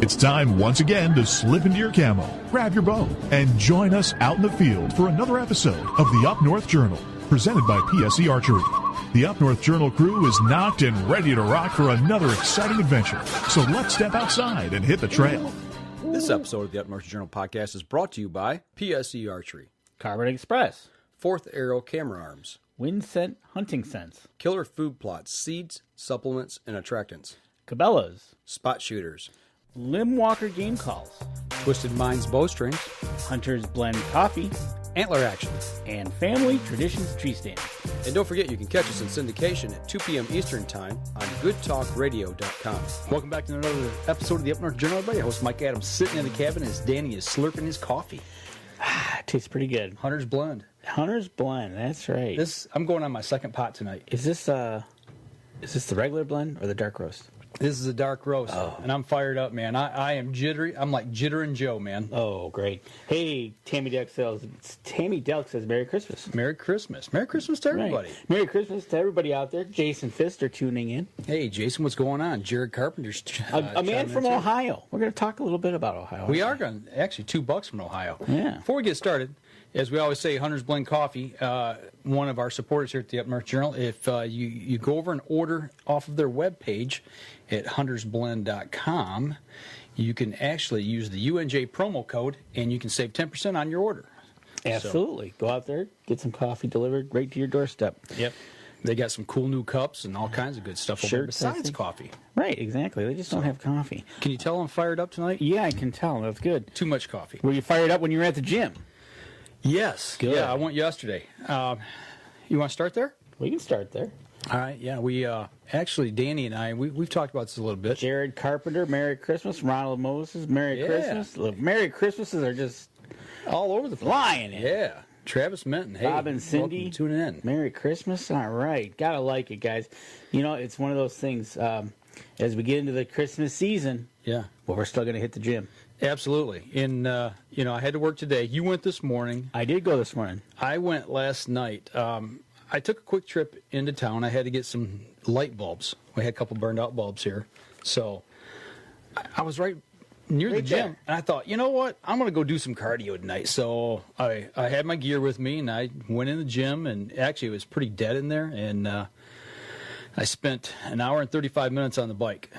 It's time once again to slip into your camo, grab your bow, and join us out in the field for another episode of the Up North Journal, presented by PSE Archery. The Up North Journal crew is knocked and ready to rock for another exciting adventure. So let's step outside and hit the trail. This episode of the Up North Journal podcast is brought to you by PSE Archery, Carbon Express, Fourth Arrow Camera Arms, Wind Scent Hunting Sense, Killer Food Plots, Seeds, Supplements, and Attractants, Cabela's, Spot Shooters, Limb Walker Game Calls, Twisted Minds Bowstrings, Hunter's Blend Coffee, Antler Action, and Family Traditions Tree Stand. And don't forget you can catch us in syndication at 2 p.m. Eastern Time on goodtalkradio.com. Welcome back to another episode of the Up North Journal, everybody. Host Mike Adams sitting in the cabin as Danny is slurping his coffee. It tastes pretty good. Hunter's Blend. Hunter's Blend, that's right. I'm going on my second pot tonight. Is this the regular blend or the dark roast? This is a dark roast, and I'm fired up, man. I am jittery. I'm like Jittering Joe, man. Oh, great. Hey, Tammy Delk says Merry Christmas. Merry Christmas. Merry Christmas to everybody. Right. Merry Christmas to everybody out there. Jason Pfister tuning in. Hey, Jason, what's going on? Jared Carpenter's a man from Ohio. We're going to talk a little bit about Ohio. We are going to, actually, $2 from Ohio. Yeah. Before we get started, as we always say, Hunter's Blend Coffee, one of our supporters here at the Up North Journal, if you go over and order off of their webpage at huntersblend.com, you can actually use the UNJ promo code, and you can save 10% on your order. Absolutely. So, go out there, get some coffee delivered right to your doorstep. Yep. They got some cool new cups and all kinds of good stuff over there besides coffee. Right, exactly. They just don't have coffee. Can you tell I'm fired up tonight? Yeah, I can tell. That's good. Too much coffee. Were you fired up when you were at the gym? Yes. Good. Yeah, I went yesterday. You want to start there? We can start there. All right. Yeah, we actually, Danny and I, we've talked about this a little bit. Jared Carpenter, Merry Christmas. Ronald Moses, Merry Christmas. Look, Merry Christmases are just all over the place. Flying in. Yeah. Travis Menton. Hey, Bob and Cindy. Tuning in. Merry Christmas. All right. Gotta like it, guys. You know, it's one of those things, as we get into the Christmas season, well, we're still going to hit the gym. Absolutely. And, I had to work today. You went this morning. I did go this morning. I went last night. I took a quick trip into town. I had to get some light bulbs. We had a couple burned out bulbs here. So I was right near the gym. And I thought, you know what? I'm going to go do some cardio tonight. So I had my gear with me, and I went in the gym. And actually, it was pretty dead in there. And I spent an hour and 35 minutes on the bike.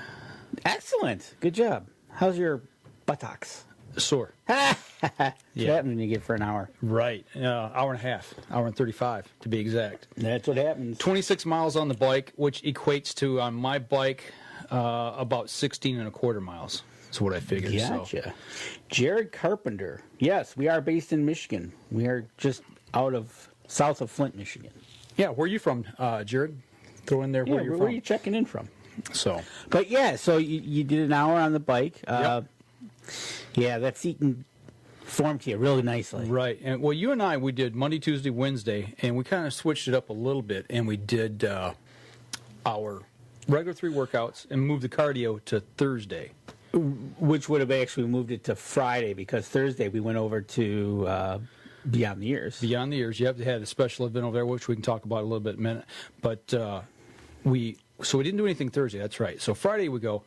Excellent. Good job. How's your buttocks? Sore. What happens when you get for an hour? Right. Hour and a half. Hour and 35 to be exact. That's what happens. 26 miles on the bike, which equates to, on my bike, about 16 and a quarter miles. That's what I figured. Gotcha. So. Jared Carpenter. Yes, we are based in Michigan. We are just south of Flint, Michigan. Yeah, where are you from, Jared? Throw in there where you're from. Where are you checking in from? So you did an hour on the bike. Yep. Yeah, that's eating formed you really nicely. Right. And well, you and I, we did Monday, Tuesday, Wednesday, and we kind of switched it up a little bit, and we did our regular 3 workouts and moved the cardio to Thursday. Which would have actually moved it to Friday, because Thursday we went over to Beyond the Years. Beyond the Years. You have to have a special event over there, which we can talk about a little bit in a minute. But we didn't do anything Thursday. That's right. So Friday we go.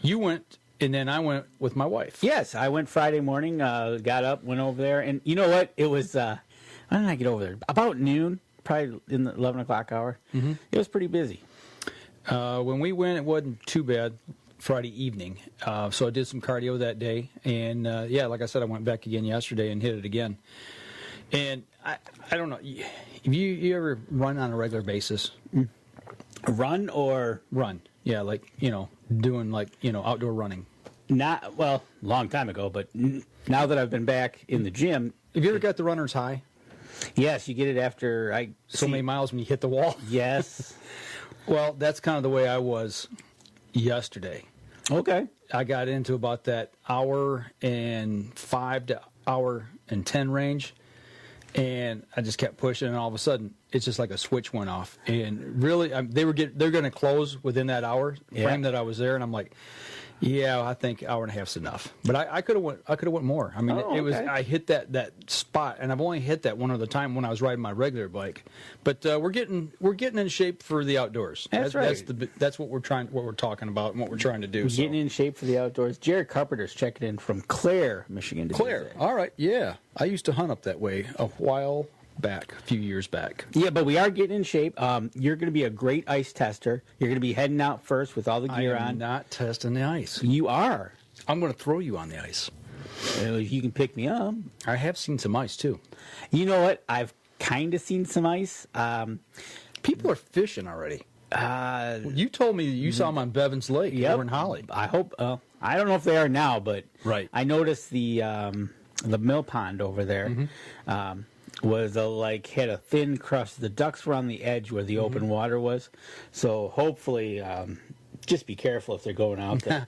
You went. And then I went with my wife. Yes, I went Friday morning, got up, went over there. And you know what? It was, when did I get over there? About noon, probably in the 11 o'clock hour. Mm-hmm. It was pretty busy. When we went, it wasn't too bad Friday evening. So I did some cardio that day. And, like I said, I went back again yesterday and hit it again. And I don't know. You ever run on a regular basis? Run or? Run. Yeah, doing outdoor running. Long time ago, but now that I've been back in the gym. Have you ever got the runner's high? Yes, you get it after many miles when you hit the wall? Yes. Well, that's kind of the way I was yesterday. Okay. I got into about that hour and 5 to hour and 10 range, and I just kept pushing, and all of a sudden, it's just like a switch went off. And really, they're going to close within that hour frame that I was there, and I'm like, Yeah, I think hour and a half's enough. But I could have went more. I mean, it was I hit that spot, and I've only hit that one other time when I was riding my regular bike. But we're getting in shape for the outdoors. That's right. That's what we're talking about, and what we're trying to do. Getting in shape for the outdoors. Jared Carpenter's checking in from Clare, Michigan. Clare, all right, yeah. I used to hunt up that way a few years back. Yeah, but we are getting in shape. You're going to be a great ice tester. You're going to be heading out first with all the gear on. I'm not testing the ice. You are. I'm going to throw you on the ice. You can pick me up. I have seen some ice, too. You know what? I've kind of seen some ice. People are fishing already. You told me you saw them on Bevins Lake over in Holly. I hope. I don't know if they are now, but right. I noticed the mill pond over there. Mm-hmm. Was had a thin crust. The ducks were on the edge where the open water was. So hopefully, just be careful if they're going out there.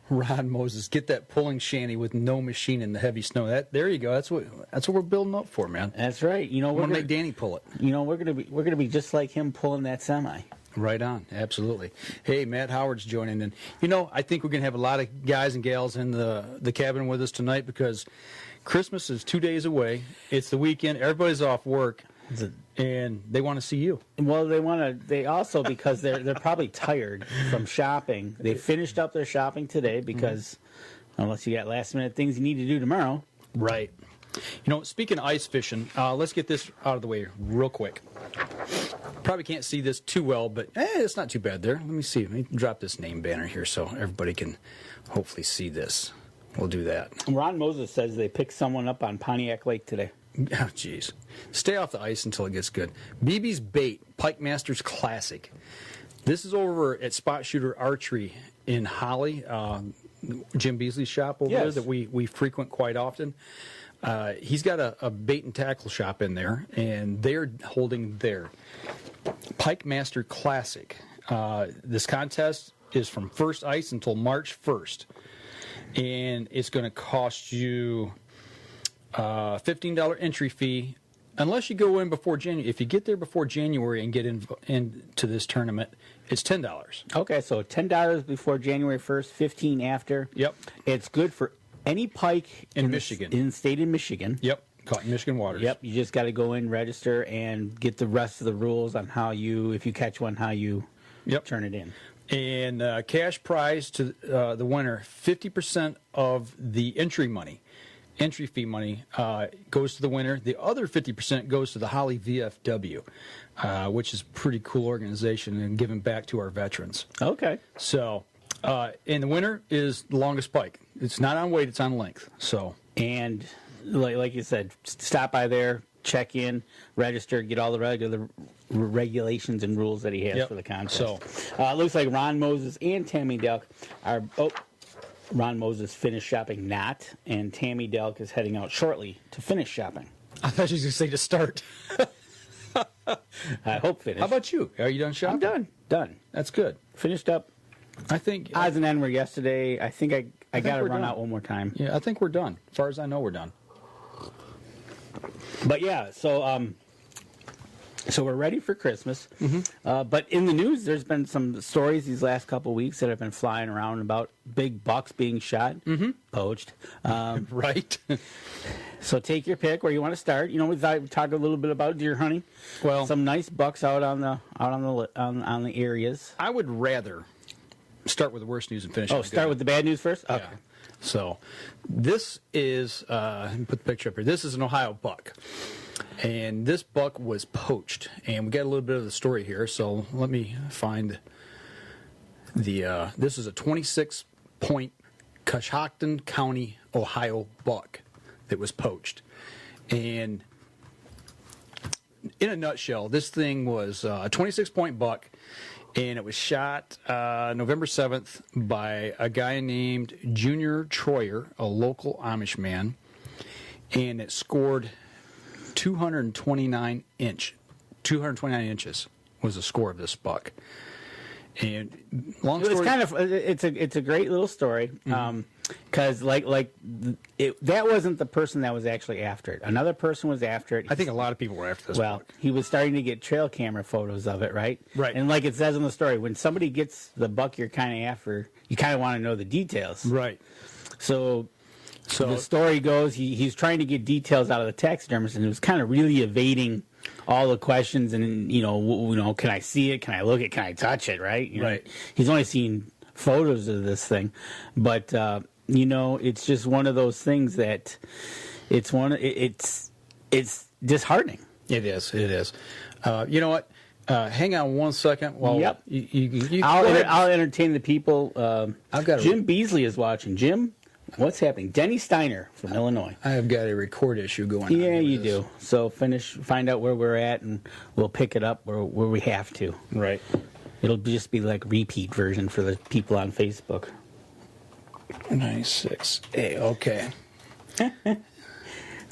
Ron Moses, get that pulling shanty with no machine in the heavy snow. There you go. That's what we're building up for, man. That's right. You know, we're gonna make Danny pull it. You know, we're gonna be just like him pulling that semi. Right on, absolutely. Hey, Matt Howard's joining in. You know, I think we're gonna have a lot of guys and gals in the cabin with us tonight because Christmas is 2 days away. It's the weekend. Everybody's off work, and they want to see you. Well, they also because they're probably tired from shopping. They finished up their shopping today because unless you got last minute things you need to do tomorrow. Right. You know, speaking of ice fishing, let's get this out of the way real quick. Probably can't see this too well, but it's not too bad there. Let me see. Let me drop this name banner here so everybody can hopefully see this. We'll do that. Ron Moses says they picked someone up on Pontiac Lake today. Oh, jeez. Stay off the ice until it gets good. BB's Bait, Pike Masters Classic. This is over at Spot Shooter Archery in Holly, Jim Beasley's shop over there that we frequent quite often. He's got a bait and tackle shop in there, and they're holding their Pike Master Classic. This contest is from first ice until March 1st. And it's going to cost you a $15 entry fee unless you go in before January. If you get there before January and get into this tournament, it's $10. Okay, so $10 before January 1st, $15 after. Yep. It's good for any pike in Michigan. In the state of Michigan. Yep. Caught in Michigan waters. Yep. You just got to go in, register, and get the rest of the rules on how you, if you catch one, how you turn it in. And cash prize to the winner, 50% of the entry fee money goes to the winner. The other 50% goes to the Holly VFW, which is a pretty cool organization and giving back to our veterans. Okay. So, and the winner is the longest pike. It's not on weight, it's on length. So, and like you said, stop by there, check in, register, get all the regular regulations and rules that he has for the contest. So, it looks like Ron Moses and Tammy Delk are. Ron Moses finished shopping and Tammy Delk is heading out shortly to finish shopping. I thought you were going to say to start. I hope finish. How about you? Are you done shopping? I'm done. That's good. Finished up. I think odds and ends were yesterday. I think I got to run done. out one more time. Yeah, I think we're done. As far as I know, we're done. But yeah, so we're ready for Christmas. Mm-hmm. But in the news, there's been some stories these last couple of weeks that have been flying around about big bucks being shot, poached. Right. So take your pick where you want to start. You know, we thought we'd talk a little bit about deer hunting. Well, some nice bucks out on the areas. I would rather start with the worst news and finish. Oh, start with the bad news first. Okay. Yeah. So, this is put the picture up here. This is an Ohio buck. And this buck was poached, and we got a little bit of the story here. So let me find the. This is a 26-point Coshocton County, Ohio buck that was poached, and in a nutshell, this thing was a 26-point buck, and it was shot November 7th by a guy named Junior Troyer, a local Amish man, and it scored 229 inches was the score of this buck. And long story, it's a great little story. Because that wasn't the person that was actually after it. Another person was after it. I think a lot of people were after this Well, buck. he was starting to get trail camera photos of it, right? Right. And like it says in the story, when somebody gets the buck you're kind of after, you kind of want to know the details. Right. So the story goes, he's trying to get details out of the taxidermist, and it was kind of really evading all the questions. And can I see it? Can I look it? Can I touch it? Right. Right. He's only seen photos of this thing, but it's just one of those things that it's disheartening. It is. You know what? Hang on one second while Yep. you I'll entertain the people. I've got Jim Beasley is watching. Jim, what's happening? Denny Steiner from Illinois. I have got a record issue going on. Yeah, with you this. do. So find out where we're at, and we'll pick it up where we have to. Right. It'll just be like repeat version for the people on Facebook. 96A. Okay.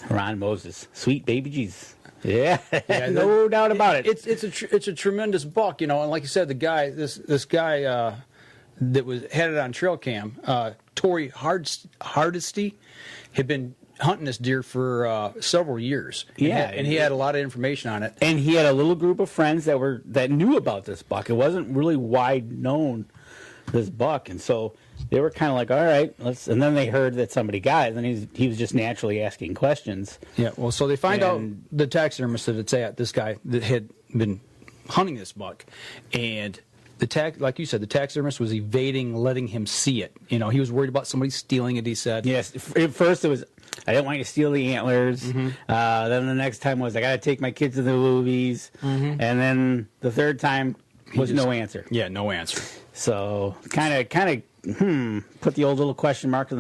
Ron Moses, sweet baby Jesus. Yeah, Yeah, no doubt about it. It's a tremendous buck, and like you said, the guy, this guy that had it on trail cam, Torrey Hardesty, had been hunting this deer for several years. And he had a lot of information on it. And he had a little group of friends that knew about this buck. It wasn't really wide known, this buck, and so they were kind of like, all right, let's. And then they heard that somebody got it, and he was just naturally asking questions. Yeah, well, so they find out the taxidermist that it's at, this guy that had been hunting this buck, and like you said, the taxidermist was evading letting him see it. He was worried about somebody stealing it, he said. Yes, at first it was, I didn't want you to steal the antlers. Mm-hmm. Then the next time was, I got to take my kids to the movies. Mm-hmm. And then the third time was no answer. Yeah, no answer. So kind of, put the old little question mark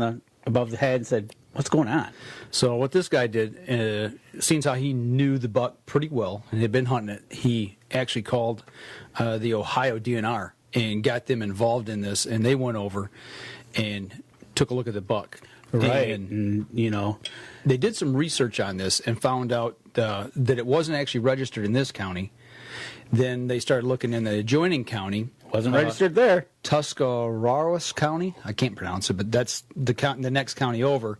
above the head and said, what's going on? So what this guy did, seeing how he knew the buck pretty well and had been hunting it, he actually called the Ohio DNR and got them involved in this, and they went over and took a look at the buck. Right. And they did some research on this and found out that it wasn't actually registered in this county. Then they started looking in the adjoining county. Wasn't registered there. Tuscarawas County. I can't pronounce it, but that's the next county over.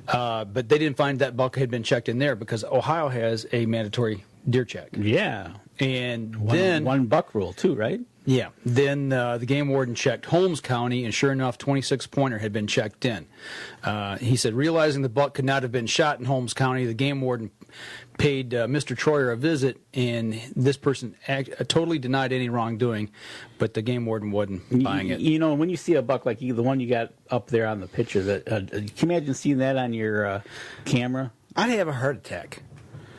But they didn't find that buck had been checked in there because Ohio has a mandatory deer check. Yeah. And then one buck rule too, right? Yeah. Then the game warden checked Holmes County, and sure enough, 26-pointer had been checked in. He said, realizing the buck could not have been shot in Holmes County, the game warden paid Mr. Troyer a visit, and this person totally denied any wrongdoing, but the game warden wasn't buying it. When you see a buck like the one you got up there on the picture, can you imagine seeing that on your camera? I'd have a heart attack.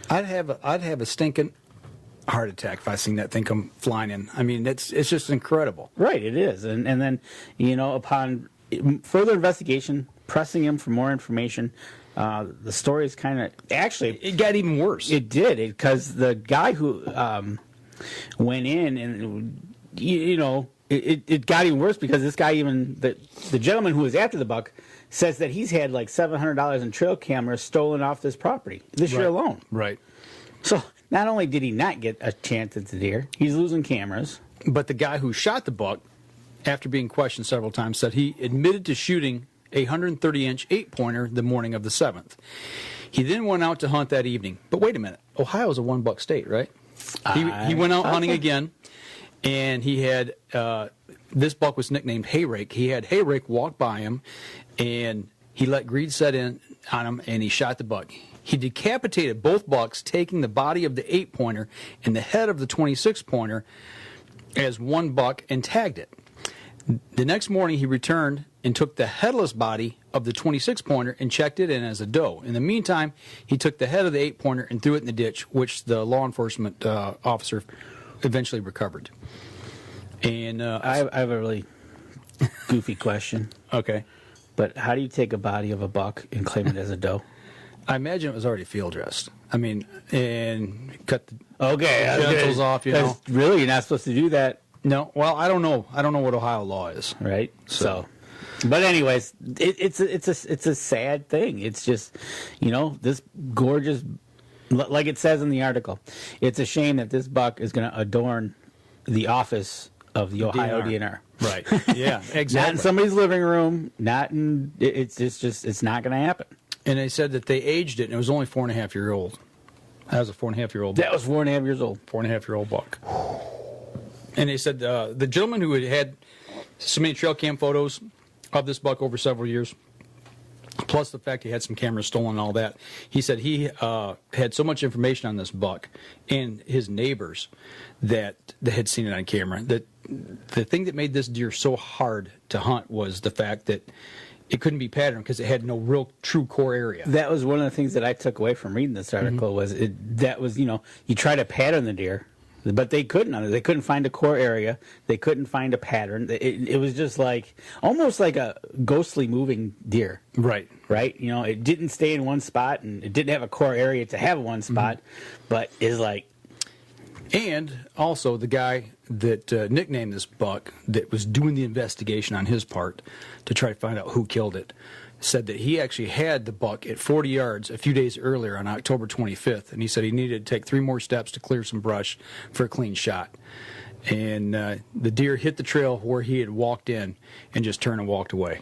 I'd have a stinking heart attack if I seen that thing come flying in. I mean, it's just incredible. Right, it is. And then, upon further investigation, pressing him for more information, the story is kind of actually it got even worse. It did, because the guy who went in, and it got even worse because this guy, even the gentleman who was after the buck, says that he's had like $700 in trail cameras stolen off this property this year alone. Right. So not only did he not get a chance at the deer, he's losing cameras. But the guy who shot the buck, after being questioned several times, said he admitted to shooting a 130-inch 8-pointer the morning of the 7th. He then went out to hunt that evening. But wait a minute. Ohio's a one-buck state, right? He went out hunting again, and he had this buck was nicknamed Hay Rake. He had Hay Rake walk by him, and he let greed set in on him, and he shot the buck. He decapitated both bucks, taking the body of the 8-pointer and the head of the 26-pointer as one buck and tagged it. The next morning, he returned and took the headless body of the 26-pointer and checked it in as a doe. In the meantime, he took the head of the 8-pointer and threw it in the ditch, which the law enforcement officer eventually recovered. And I have a really goofy question. Okay. But how do you take a body of a buck and claim it as a doe? I imagine it was already field dressed. I mean, and cut the genitals off, you know. Really, you're not supposed to do that. No, well, I don't know. I don't know what Ohio law is. Right. So but anyways, it's a sad thing. It's just, this gorgeous, like it says in the article, it's a shame that this buck is going to adorn the office of the Ohio DNR. Right. Yeah, exactly. Not in somebody's living room. Not in. It's not going to happen. And they said that they aged it, and it was only 4.5-year-old. That was a 4.5-year-old. That was 4.5 years old. 4.5-year-old buck. And they said the gentleman who had so many trail cam photos of this buck over several years, plus the fact he had some cameras stolen and all that, he said he had so much information on this buck and his neighbors that had seen it on camera, that the thing that made this deer so hard to hunt was the fact that it couldn't be patterned because it had no real true core area. That was one of the things that I took away from reading this article. Was you try to pattern the deer, but they couldn't. They couldn't find a core area. They couldn't find a pattern. It was just like almost like a ghostly moving deer. Right. Right. It didn't stay in one spot, and it didn't have a core area to have one spot, but is like. And also the guy that nicknamed this buck, that was doing the investigation on his part to try to find out who killed it, said that he actually had the buck at 40 yards a few days earlier on October 25th, and he said he needed to take 3 more steps to clear some brush for a clean shot. And the deer hit the trail where he had walked in and just turned and walked away.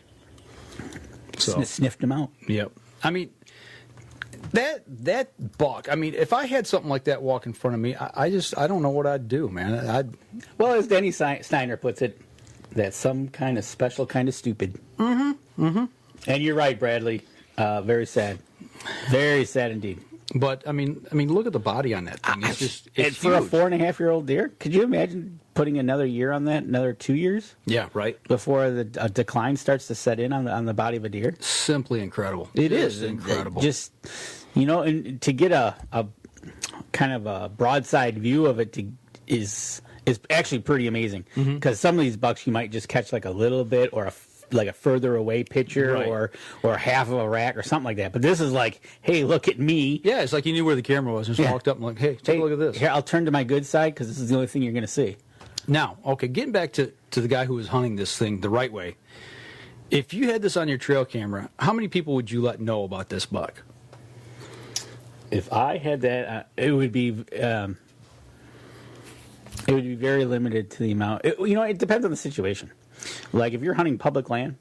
So Sniffed him out. Yep. I mean, that buck, I mean, if I had something like that walk in front of me, I don't know what I'd do, man. Well, as Denny Steiner puts it, that's some kind of special kind of stupid. Mm-hmm. Mm-hmm. And you're right, Bradley. Very sad. Very sad indeed. But I mean, look at the body on that thing. It's for a 4.5-year-old deer. Could you imagine putting another year on that? Another 2 years? Yeah, right. Before the decline starts to set in on the body of a deer. Simply incredible. It is incredible. Just and to get a kind of a broadside view of it is actually pretty amazing. Because some of these bucks you might just catch like a little bit or like a further away picture, right, or half of a rack or something like that. But this is like, hey, look at me. Yeah, it's like you knew where the camera was and just walked up and like, hey, take a look at this. Here, I'll turn to my good side because this is the only thing you're going to see. Now, okay, getting back to the guy who was hunting this thing the right way. If you had this on your trail camera, how many people would you let know about this buck? If I had that, it would be very limited to the amount. It depends on the situation. Like if you're hunting public land,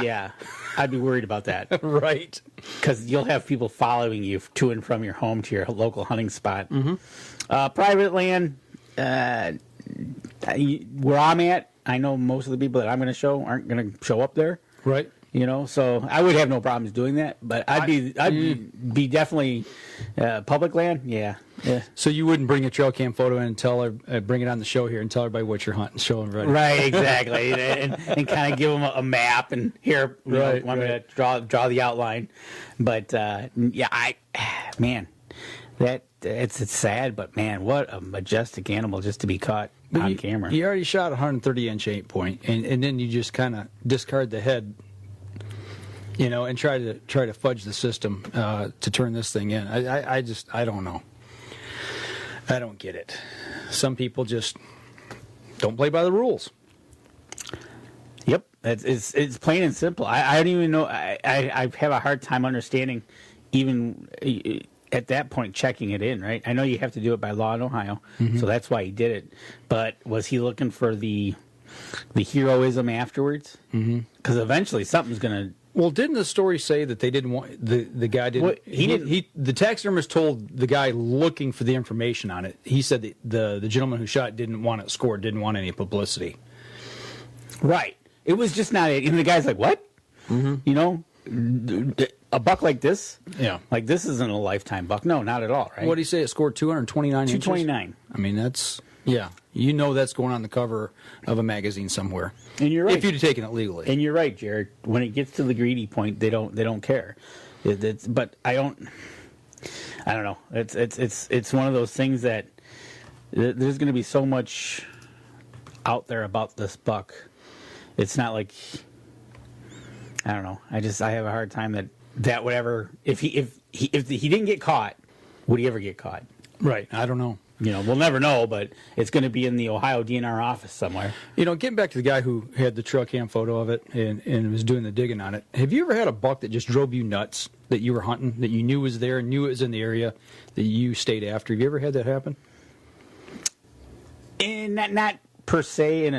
yeah, I'd be worried about that. Right. Because you'll have people following you to and from your home to your local hunting spot. Private land, where I'm at, I know most of the people that I'm going to show aren't going to show up there. Right. So I would have no problems doing that. But I'd be definitely public land. Yeah. So you wouldn't bring a trail cam photo in and tell her, bring it on the show here and tell everybody what you're hunting, show everybody. Right, exactly, and kind of give them a map and here, want me to draw the outline. But man, it's sad, but man, what a majestic animal just to be caught on camera. You already shot a 130-inch 8-point, and then you just kind of discard the head. And try to fudge the system to turn this thing in. I don't know. I don't get it. Some people just don't play by the rules. Yep, it's plain and simple. I don't even know. I have a hard time understanding, even at that point, checking it in. Right? I know you have to do it by law in Ohio, so that's why he did it. But was he looking for the heroism afterwards? Because eventually something's gonna. Well, didn't the story say that they didn't want the guy didn't? Well, he didn't. The taxidermist told the guy looking for the information on it. He said that the gentleman who shot didn't want it scored, didn't want any publicity. Right. It was just not it. And the guy's like, "What? A buck like this? Yeah. Like this isn't a lifetime buck. No, not at all. Right? What did he say? It scored 229 inches? 229. I mean, that's that's going on the cover of a magazine somewhere. And you're right. If you'd have taken it legally. And you're right, Jared. When it gets to the greedy point, they don't care. But I don't know. It's one of those things that there's going to be so much out there about this buck. It's not like I don't know. I have a hard time that whatever if he didn't get caught, would he ever get caught? Right. I don't know. We'll never know, but it's going to be in the Ohio DNR office somewhere. Getting back to the guy who had the trail cam photo of it and was doing the digging on it, have you ever had a buck that just drove you nuts, that you were hunting, that you knew was there, knew it was in the area, that you stayed after? Have you ever had that happen? And not per se.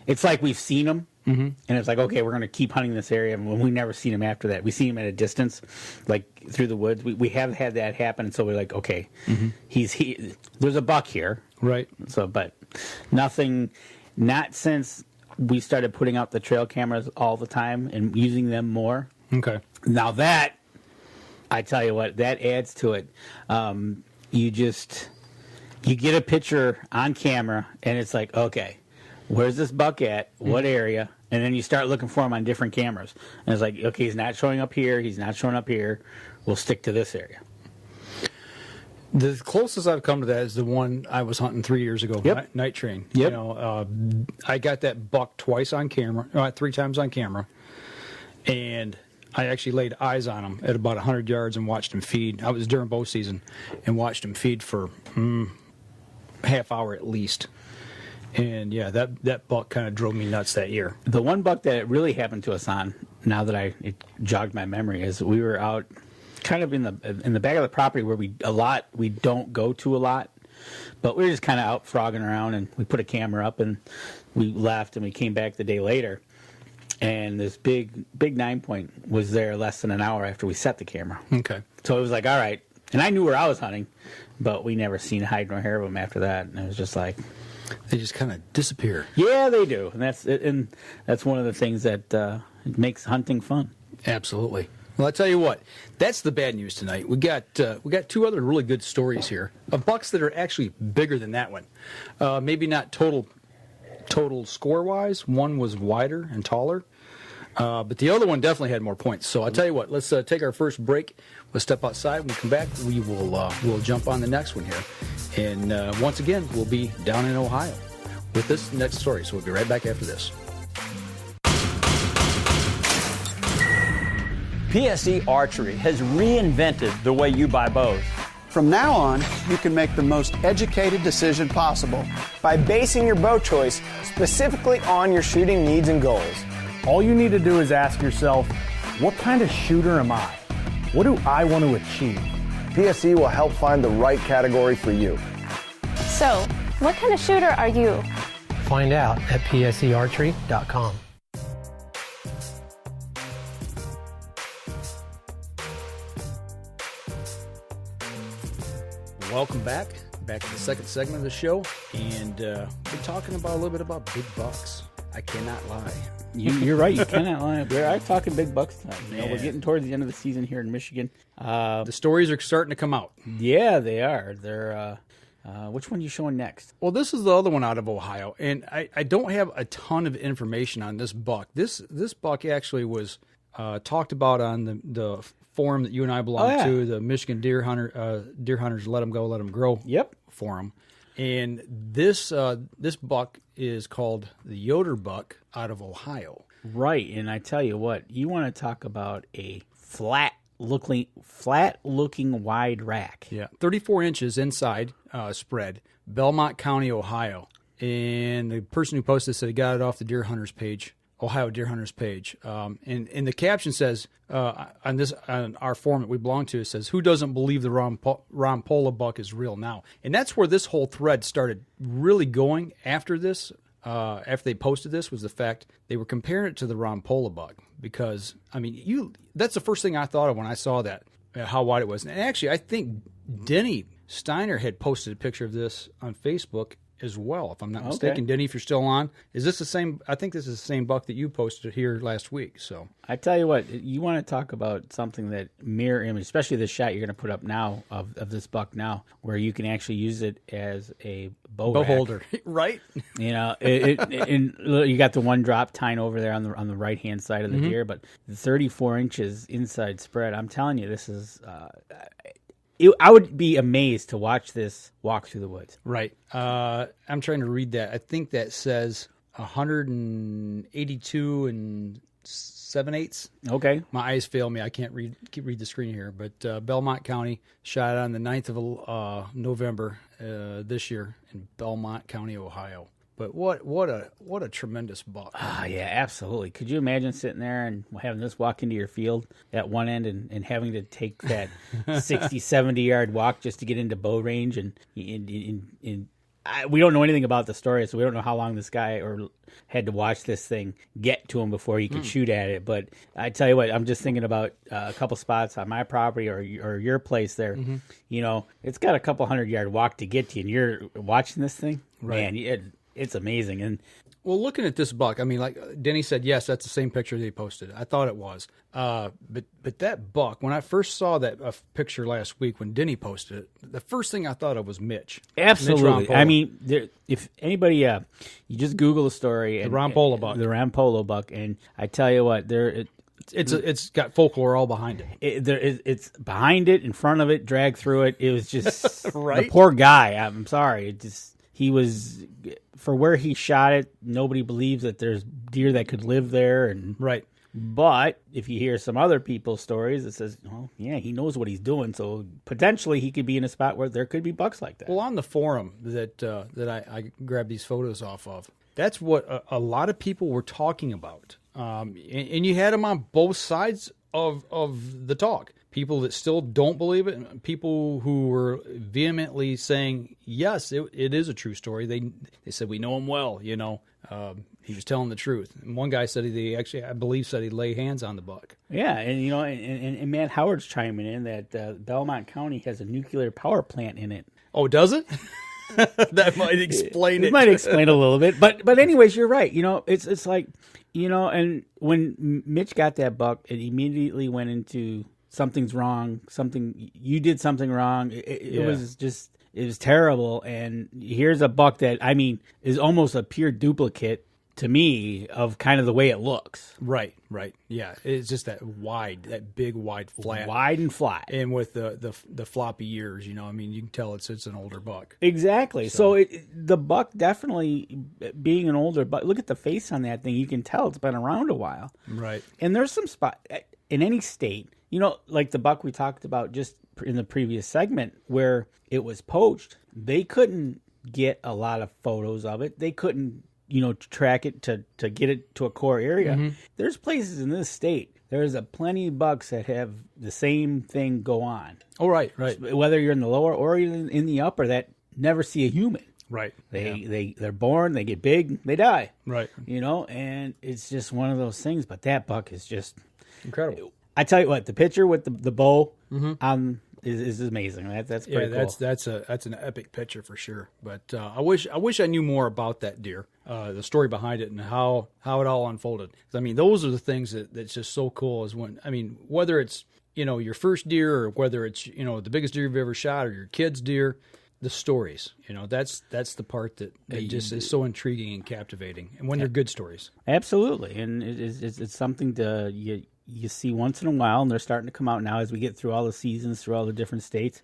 it's like we've seen them, and it's like, okay, we're going to keep hunting this area, and we never seen him after that. We see him at a distance, like through the woods. We have had that happen, and so we're like, okay, there's a buck here, Right. so, but nothing, not since we started putting out the trail cameras all the time and using them more. Okay. Now that, I tell you what, that adds to it. You get a picture on camera, and it's like, okay, where's this buck at? What area? And then you start looking for him on different cameras. And it's like, okay, he's not showing up here. He's not showing up here. We'll stick to this area. The closest I've come to that is the one I was hunting 3 years ago. Yep. Night train. Yep. You know, I got that buck twice on camera, 3 times on camera, and I actually laid eyes on him at about 100 yards and watched him feed. I was during bow season and watched him feed for half hour at least. And yeah, that buck kind of drove me nuts that year. The one buck that it really happened to us on, now that it jogged my memory, is we were out kind of in the back of the property where we don't go to a lot, but we were just kind of out frogging around, and we put a camera up and we left, and we came back the day later, and this big 9-point was there less than an hour after we set the camera. Okay. So it was like, all right, and I knew where I was hunting, but we never seen hide nor hair of them after that, and it was just like, They just kind of disappear. yeah, they do, and that's one of the things that makes hunting fun. Absolutely. Well, I tell you what, that's the bad news tonight. We got 2 other really good stories here of bucks that are actually bigger than that one. Maybe not total score wise. One was wider and taller, but the other one definitely had more points. So I tell you what, let's take our first break. We'll step outside. When we come back, we will we'll jump on the next one here, and once again, we'll be down in Ohio with this next story. So we'll be right back after this. PSE Archery has reinvented the way you buy bows. From now on, you can make the most educated decision possible. By basing your bow choice specifically on your shooting needs and goals. All you need to do is ask yourself, what kind of shooter am I? What do I want to achieve? PSE will help find the right category for you. So, what kind of shooter are you? Find out at psearchery.com. Welcome back to the second segment of the show, and we're talking about a little bit about big bucks. I cannot lie. You're right. You cannot lie. We're talking big bucks tonight. Man. We're getting towards the end of the season here in Michigan. The stories are starting to come out. Yeah, they are. They're. Which one are you showing next? Well, this is the other one out of Ohio, and I don't have a ton of information on this buck. This buck actually was talked about on the forum that you and I belong to, the Michigan Deer Hunters Let 'Em Go, Let 'Em Grow forum. And this buck is called the Yoder buck out of Ohio. Right, and I tell you what, you want to talk about a flat looking wide rack. Yeah, 34 inches inside spread, Belmont County, Ohio. And the person who posted said he got it off the Deer Hunters page, Ohio Deer Hunters page. And the caption says on our forum that we belong to, it says, "Who doesn't believe the Rompola buck is real now?" And that's where this whole thread started really going after this. After they posted this, was the fact they were comparing it to the Rompola buck, because I mean, that's the first thing I thought of when I saw that, how wide it was. And actually, I think Denny Steiner had posted a picture of this on Facebook as well, if I'm not mistaken. Denny, if you're still on, is this the same? I think this is the same buck that you posted here last week. So I tell you what, you want to talk about something that mirror image, especially the shot you're going to put up now of this buck now, where you can actually use it as a bow holder, right? You know, and you got the one drop tine over there on the right hand side of the deer, but the 34 inches inside spread. I'm telling you, this is. I would be amazed to watch this walk through the woods. Right. I'm trying to read that. I think that says 182 7/8. Okay. My eyes fail me. I can't read the screen here. But Belmont County shot on the 9th of November this year in Belmont County, Ohio. But what a tremendous buck. Yeah, absolutely. Could you imagine sitting there and having this walk into your field at one end and having to take that 60, 70-yard walk just to get into bow range and we don't know anything about the story, so we don't know how long this guy had to watch this thing get to him before he could shoot at it. But I tell you what, I'm just thinking about a couple spots on my property or your place there. You know, it's got a couple 100-yard walk to get to you, and you're watching this thing. Right. Man, it's amazing. And well, looking at this buck, I mean, like Denny said, yes, that's the same picture they posted. I thought it was. But that buck, when I first saw that picture last week when Denny posted it, the first thing I thought of was Mitch. Absolutely. Mitch I mean, if anybody, you just Google the story. The Rompola buck. The Rompola buck. And I tell you what, it's got folklore all behind it. It's behind it, in front of it, dragged through it. It was just right? The poor guy. I'm sorry. He was, for where he shot it, nobody believes that there's deer that could live there. And right. But if you hear some other people's stories, it says, well, yeah, he knows what he's doing. So potentially he could be in a spot where there could be bucks like that. Well, on the forum that I grabbed these photos off of, that's what a lot of people were talking about. And you had them on both sides of the talk. People that still don't believe it, and people who were vehemently saying, yes, it is a true story. They said, we know him well, you know. He was telling the truth. And one guy said I believe he'd lay hands on the buck. Yeah, and you know, and Matt Howard's chiming in that Belmont County has a nuclear power plant in it. Oh, does it? That might explain it. It might explain a little bit, but anyways, you're right. You know, it's like, you know, and when Mitch got that buck, it immediately went into something's wrong. You did something wrong. It was terrible. And here's a buck that, I mean, is almost a pure duplicate to me of kind of the way it looks. Right. Yeah, it's just that big, wide, flat. Wide and flat. And with the floppy ears, you know, I mean, you can tell it's an older buck. Exactly. So the buck definitely being an older buck, look at the face on that thing. You can tell it's been around a while. Right. And there's some spot in any state, you know, like the buck we talked about just in the previous segment where it was poached, they couldn't get a lot of photos of it. They couldn't, you know, track it to get it to a core area. Mm-hmm. There's places in this state, there's plenty of bucks that have the same thing go on. Oh, right. Whether you're in the lower or in the upper that never see a human. Right. They're born, they get big, they die. Right. You know, and it's just one of those things. But that buck is just incredible. I tell you what, the picture with the bow is amazing. That's pretty cool. That's an epic picture for sure. But I wish I knew more about that deer, the story behind it, and how it all unfolded. I mean, those are the things that's just so cool. Is when, I mean, whether it's, you know, your first deer or whether it's, you know, the biggest deer you've ever shot or your kid's deer, the stories, you know, that's the part that just is so intriguing and captivating. And when they're good stories, absolutely, and it's something you see once in a while, and they're starting to come out now as we get through all the seasons, through all the different states,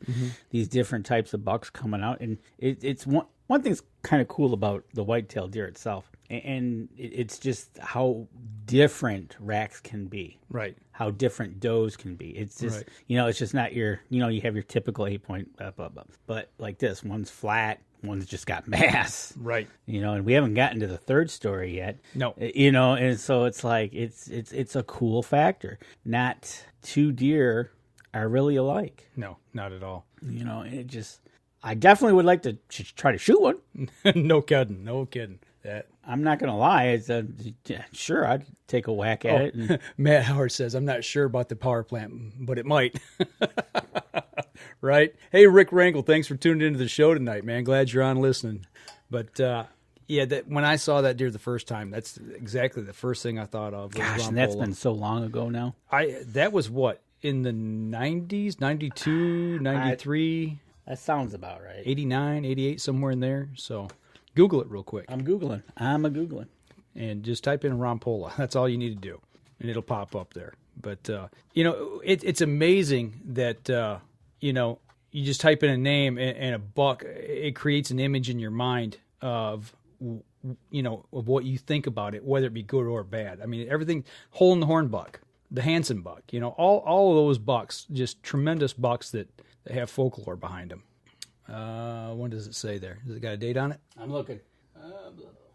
these different types of bucks coming out. And it's one thing's kind of cool about the whitetail deer itself, and it's just how different racks can be. Right. How different does can be. It's just, you know, it's just not your, you know, you have your typical 8-point, but like this, one's flat, one's just got mass. Right. You know, and we haven't gotten to the third story yet. No. You know, and so it's like, it's a cool factor. Not two deer are really alike. No, not at all. You know, it just, I definitely would like to try to shoot one. No kidding. That I'm not going to lie. It's sure, I'd take a whack at it. And Matt Howard says, I'm not sure about the power plant, but it might. Right? Hey, Rick Rangel, thanks for tuning into the show tonight, man. Glad you're on listening. But, when I saw that deer the first time, that's exactly the first thing I thought of. Gosh, and that's been so long ago now. That was what, in the 90s, 92, 93? That sounds about right. 89, 88, somewhere in there. So Google it real quick. I'm Googling. And just type in Rompola. That's all you need to do. And it'll pop up there. But, you know, it's amazing that, you know, you just type in a name and a buck, it creates an image in your mind of, you know, of what you think about it, whether it be good or bad. I mean, everything, hole in the horn buck, the Hansen buck, you know, all of those bucks, just tremendous bucks that have folklore behind them. What does it say there? Has it got a date on it? I'm looking.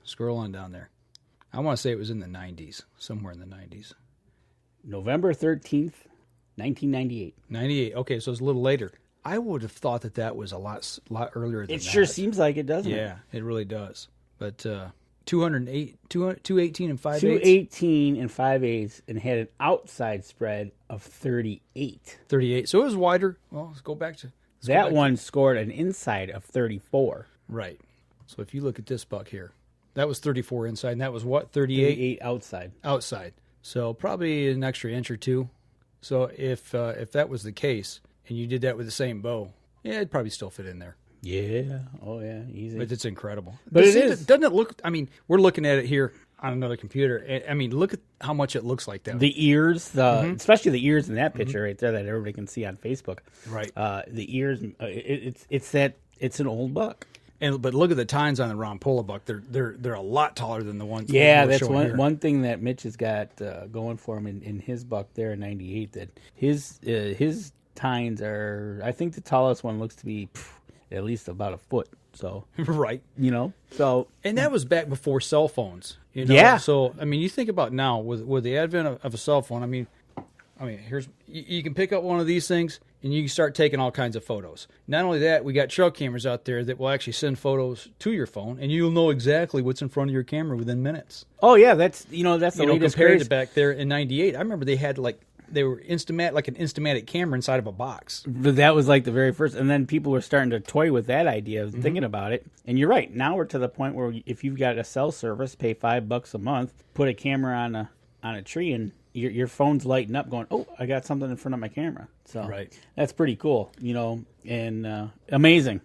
Scroll on down there. I want to say it was in the 90s, somewhere in the 90s. November 13th, 1998. 98. Okay, so it's a little later. I would have thought that was a lot earlier than that. It sure seems like it, doesn't it? Yeah, it really does. But 218 and 5/8. 218 and 5/8, and had an outside spread of 38. 38. So it was wider. Well, let's go back to that one scored an inside of 34. Right. So if you look at this buck here, that was 34 inside, and that was what, 38? 38 outside. Outside. So probably an extra inch or two. So if that was the case, and you did that with the same bow, yeah, it'd probably still fit in there. Yeah. Oh, yeah. Easy. But it's incredible. But it is. Doesn't it look, I mean, we're looking at it here on another computer. I mean, look at how much it looks like that. The ears, especially the ears in that picture right there that everybody can see on Facebook. Right. The ears, it's an old buck. But look at the tines on the Rompola buck. They're a lot taller than the ones. Yeah, that's one thing that Mitch has got going for him in his buck there in '98. That his tines are, I think the tallest one looks to be at least about a foot. So right, so and that was back before cell phones. Yeah. So I mean, you think about now with the advent of a cell phone. I mean, here's you can pick up one of these things and you can start taking all kinds of photos. Not only that, we got trail cameras out there that will actually send photos to your phone, and you'll know exactly what's in front of your camera within minutes. Oh yeah, that's the latest compared craze. to back there in '98. I remember they had they were an Instamatic camera inside of a box. But that was like the very first, and then people were starting to toy with that idea of thinking about it. And you're right. Now we're to the point where if you've got a cell service, pay $5 a month, put a camera on a tree, and your phone's lighting up, going, "Oh, I got something in front of my camera." So right. That's pretty cool, and amazing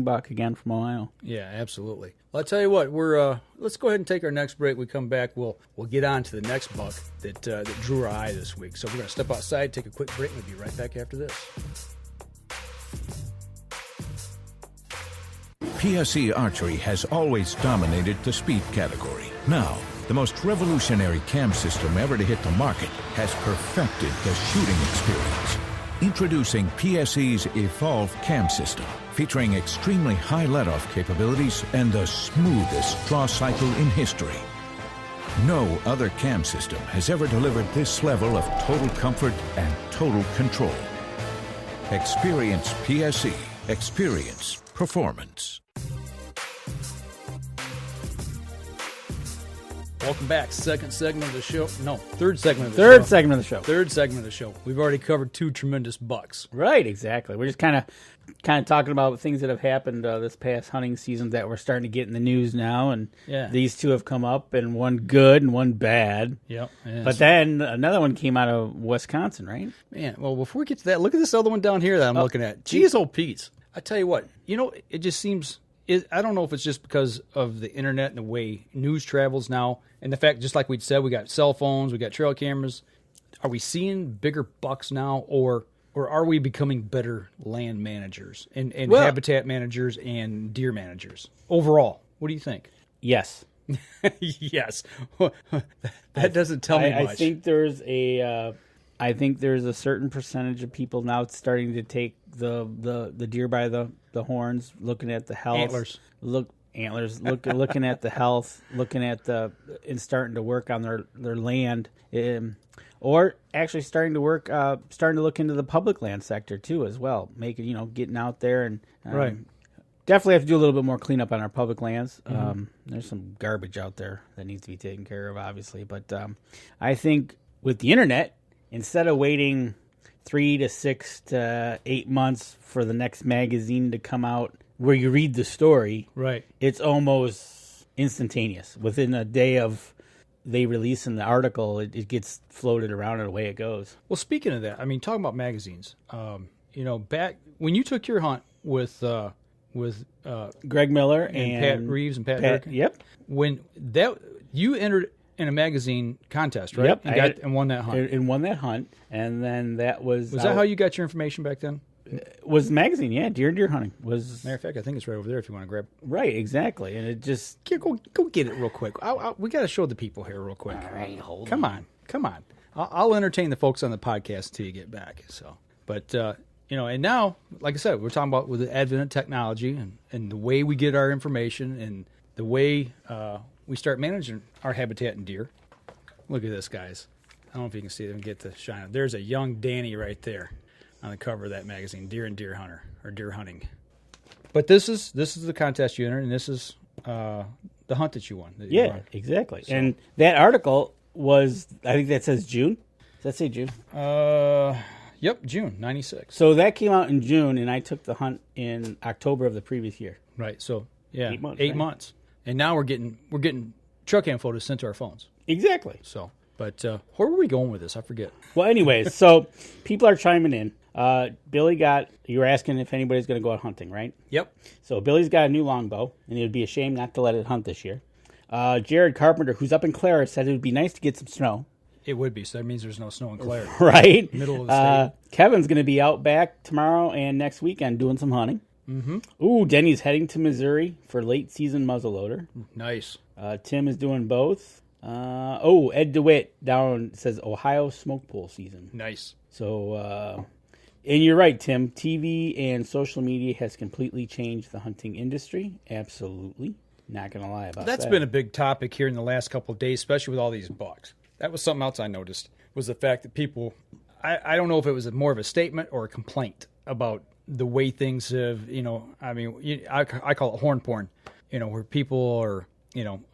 buck again from Ohio. Yeah, absolutely. Well, I'll tell you what, let's go ahead and take our next break. We come back, we'll get on to the next buck that drew our eye this week. So we're going to step outside, take a quick break, and we'll be right back after this. PSE Archery has always dominated the speed category. Now, the most revolutionary cam system ever to hit the market has perfected the shooting experience. Introducing PSE's Evolve Cam System, featuring extremely high let-off capabilities and the smoothest draw cycle in history. No other cam system has ever delivered this level of total comfort and total control. Experience PSE. Experience performance. Welcome back. Third segment of the show. Third segment of the show. Third segment of the show. We've already covered two tremendous bucks. Right, exactly. We're just kind of talking about things that have happened this past hunting season that we're starting to get in the news now, and these two have come up, and one good and one bad. Yep. But then another one came out of Wisconsin, right? Man, well, before we get to that, look at this other one down here that I'm looking at. Geez, old Pete's. I tell you what, it just seems... I don't know if it's just because of the internet and the way news travels now, and the fact, just like we said, we got cell phones, we got trail cameras. Are we seeing bigger bucks now, or are we becoming better land managers and habitat managers and deer managers overall? What do you think? Yes. Yes. That doesn't tell me much. I think there's a certain percentage of people now starting to take the deer by the horns, looking at the health. Looking at the health, and starting to work on their land, or actually starting to look into the public land sector too as well. Getting out there and right. Definitely have to do a little bit more cleanup on our public lands. There's some garbage out there that needs to be taken care of, obviously. But I think with the internet, instead of waiting 3 to 6 to 8 months for the next magazine to come out where you read the story, right? It's almost instantaneous. Within a day of they releasing the article, it gets floated around and away it goes. Well, speaking of that, I mean, talking about magazines, back when you took your hunt with Greg Miller and Pat Reeves and Pat Durkin, yep. When that you entered in a magazine contest, right? Yep, and won that hunt. And won that hunt, and then that was that how you got your information back then? Was the magazine, yeah. Deer hunting was. Matter of fact, I think it's right over there if you want to grab. Right, exactly, and it just go get it real quick. We got to show the people here real quick. All right, hold Come on. I'll entertain the folks on the podcast until you get back. So, but and now, like I said, we're talking about with the advent of technology and the way we get our information and the way we start managing our habitat and deer. Look at this, guys. I don't know if you can see them get the shine. There's a young Danny right there. on the cover of that magazine, Deer and Deer Hunter, or Deer Hunting. But this is the contest you entered, and this is the hunt that you won. Exactly. So. And that article was, I think that says June. Does that say June? Yep, June, 96. So that came out in June, and I took the hunt in October of the previous year. Right, so, yeah, 8 months. 8 months. And now we're getting truck cam photos sent to our phones. Exactly. So, but where were we going with this? I forget. Well, anyways, so people are chiming in. Billy you were asking if anybody's going to go out hunting, right? Yep. So Billy's got a new longbow, and it would be a shame not to let it hunt this year. Jared Carpenter, who's up in Clara, said it would be nice to get some snow. It would be, so that means there's no snow in Clara. Right. Middle of the state. Kevin's going to be out back tomorrow and next weekend doing some hunting. Mm-hmm. Ooh, Denny's heading to Missouri for late season muzzleloader. Nice. Tim is doing both. Ed DeWitt down says Ohio smoke pool season. Nice. So, and you're right, Tim. TV and social media has completely changed the hunting industry. Absolutely. Not going to lie about that. That's been a big topic here in the last couple of days, especially with all these bucks. That was something else I noticed, was the fact that people, I don't know if it was more of a statement or a complaint about the way things have, I call it horn porn, where people are,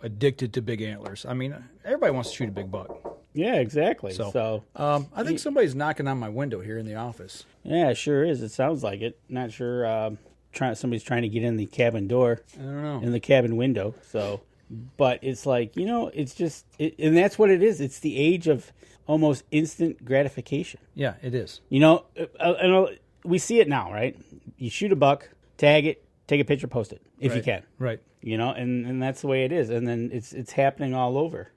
addicted to big antlers. I mean, everybody wants to shoot a big buck. Yeah, exactly. So I think somebody's knocking on my window here in the office. Yeah, it sure is. It sounds like it. Not sure. Somebody's trying to get in the cabin door. I don't know. In the cabin window. So, but it's like, it's just, and that's what it is. It's the age of almost instant gratification. Yeah, it is. We see it now, right? You shoot a buck, tag it, take a picture, post it if you can. Right. And that's the way it is. And then it's happening all over.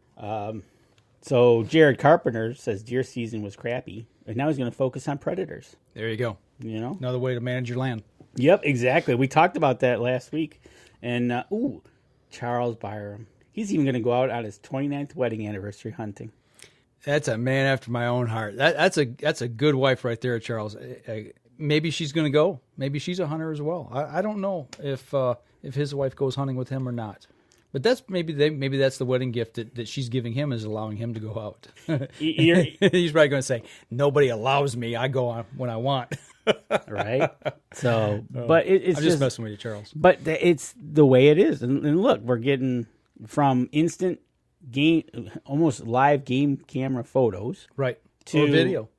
So Jared Carpenter says deer season was crappy, and now he's going to focus on predators. There you go. Another way to manage your land. Yep, exactly. We talked about that last week. And, Charles Byram. He's even going to go out on his 29th wedding anniversary hunting. That's a man after my own heart. That's a good wife right there, Charles. Maybe she's going to go. Maybe she's a hunter as well. I don't know if his wife goes hunting with him or not. But that's maybe that's the wedding gift that she's giving him, is allowing him to go out. He's probably going to say, "Nobody allows me. I go on when I want." Right. So, but it's I'm just messing with you, Charles. But it's the way it is, and look, we're getting from instant game, almost live game camera photos, right, to video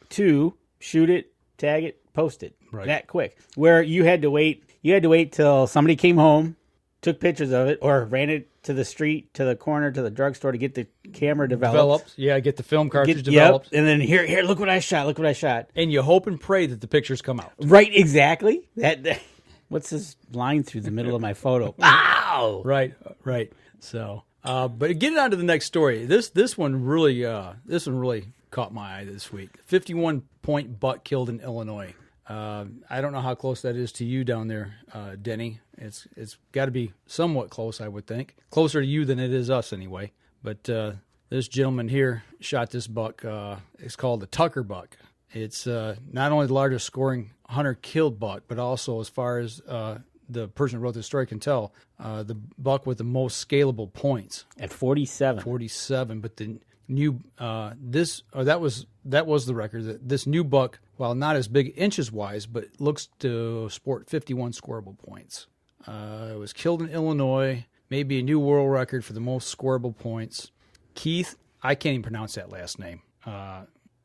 to shoot it, tag it, post it, right, that quick. Where you had to wait till somebody came home, took pictures of it, or ran it to the street, to the corner, to the drugstore to get the camera developed. Yeah, get the film cartridge developed. Yep. And then here, look what I shot. And you hope and pray that the pictures come out. Right, exactly. That what's this line through the middle of my photo? Wow. Right. So, but getting on to the next story. This one really caught my eye this week. 51-point buck killed in Illinois. I don't know how close that is to you down there, Denny. It's got to be somewhat close, I would think. Closer to you than it is us, anyway. But this gentleman here shot this buck. It's called the Tucker buck. It's not only the largest scoring hunter-killed buck, but also, as far as the person who wrote this story can tell, the buck with the most scalable points at 47. 47, but the new that was the record. This new buck, while not as big inches wise, but looks to sport 51 scorable points. It was killed in Illinois, maybe a new world record for the most scorable points. Keith, I can't even pronounce that last name,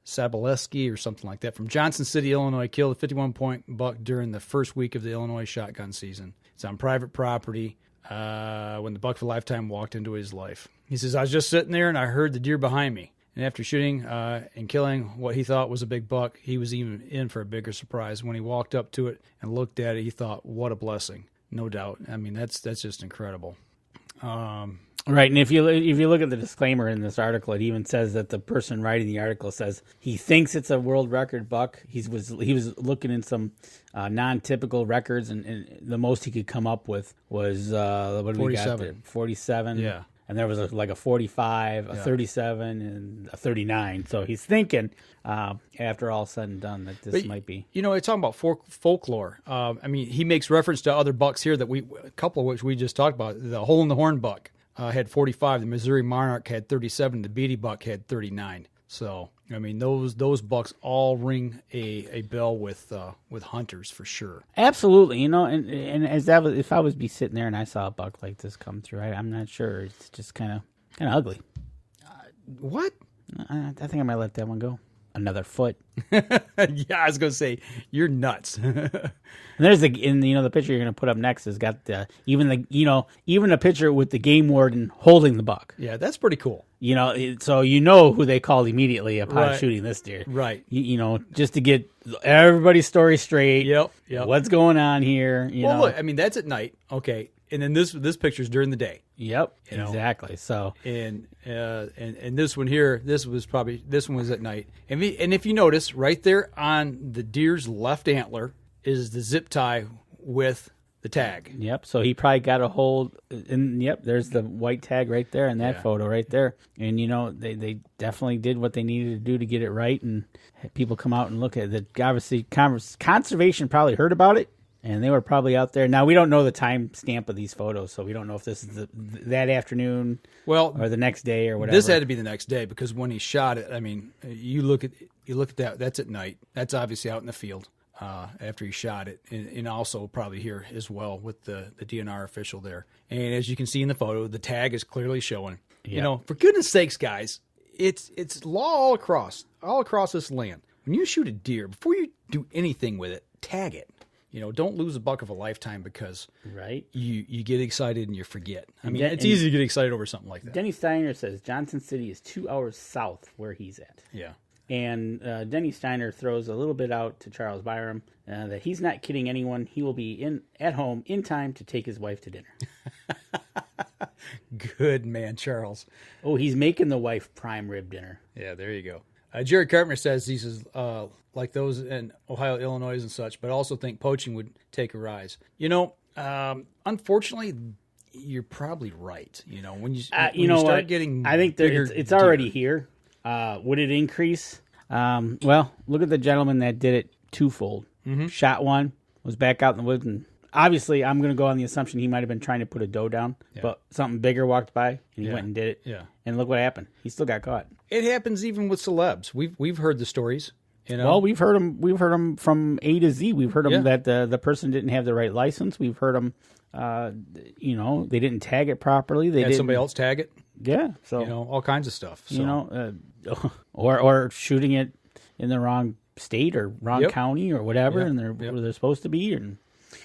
Sabaleski or something like that, from Johnson City, Illinois, killed a 51-point buck during the first week of the Illinois shotgun season. It's on private property when the buck of a lifetime walked into his life. He says, I was just sitting there and I heard the deer behind me. And after shooting and killing what he thought was a big buck, he was even in for a bigger surprise. When he walked up to it and looked at it, he thought, what a blessing. No doubt. I mean, that's just incredible. Right, and if you look at the disclaimer in this article, it even says that the person writing the article says he thinks it's a world record buck. He was looking in some non-typical records, and the most he could come up with was 47. Yeah. And there was a 45, a 37, and a 39. So he's thinking, after all said and done, that this might be. It's talking about folklore. I mean, he makes reference to other bucks here a couple of which we just talked about. The hole in the horn buck had 45. The Missouri Monarch had 37. The Beatty buck had 39. So I mean, those bucks all ring a bell with hunters for sure. Absolutely, you know, and as that was, if I was be sitting there and I saw a buck like this come through, I'm not sure. It's just kind of ugly. What? I think I might let that one go. Another foot. Yeah, I was gonna say you're nuts. And there's the picture you're gonna put up next has got even a picture with the game warden holding the buck. Yeah, that's pretty cool. You know, so you know who they called immediately upon shooting this deer. Right. You know, just to get everybody's story straight. Yep. What's going on here? You know? Look, I mean, that's at night. Okay. And then this picture's during the day. Yep. Exactly. So and this one here, this one was at night. And if you notice, right there on the deer's left antler is the zip tie with the tag. Yep. So he probably got a hold, and there's the white tag right there in that photo right there. And they definitely did what they needed to do to get it right, and people come out and look at it. Obviously, conservation probably heard about it. And they were probably out there. Now, we don't know the time stamp of these photos, so we don't know if this is that afternoon or the next day or whatever. This had to be the next day because when he shot it, I mean, you look at that. That's at night. That's obviously out in the field after he shot it, and also probably here as well with the DNR official there. And as you can see in the photo, the tag is clearly showing. Yep. You know, for goodness sakes, guys, it's law all across this land. When you shoot a deer, before you do anything with it, tag it. You know, don't lose a buck of a lifetime because you get excited and you forget. I mean, it's easy to get excited over something like that. Denny Steiner says Johnson City is 2 hours south where he's at. Yeah. And Denny Steiner throws a little bit out to Charles Byram that he's not kidding anyone. He will be at home in time to take his wife to dinner. Good man, Charles. Oh, he's making the wife prime rib dinner. Yeah, there you go. Jared Carpenter says he says like those in Ohio, Illinois, and such, but also think poaching would take a rise. You know, unfortunately, you're probably right. You know, when you start getting, I think it's already here. Would it increase? Well, look at the gentleman that did it twofold. Mm-hmm. Shot one, was back out in the woods, and obviously, I'm going to go on the assumption he might have been trying to put a doe down, but something bigger walked by, and he went and did it. Yeah. And look what happened. He still got caught. It happens even with celebs. We've heard the stories. You know? Well, we've heard them from A to Z. We've heard them that the person didn't have the right license. We've heard them, they didn't tag it properly. They had somebody else tag it. Yeah. So all kinds of stuff. So. Or shooting it in the wrong state or wrong county or whatever, and they're where they're supposed to be, and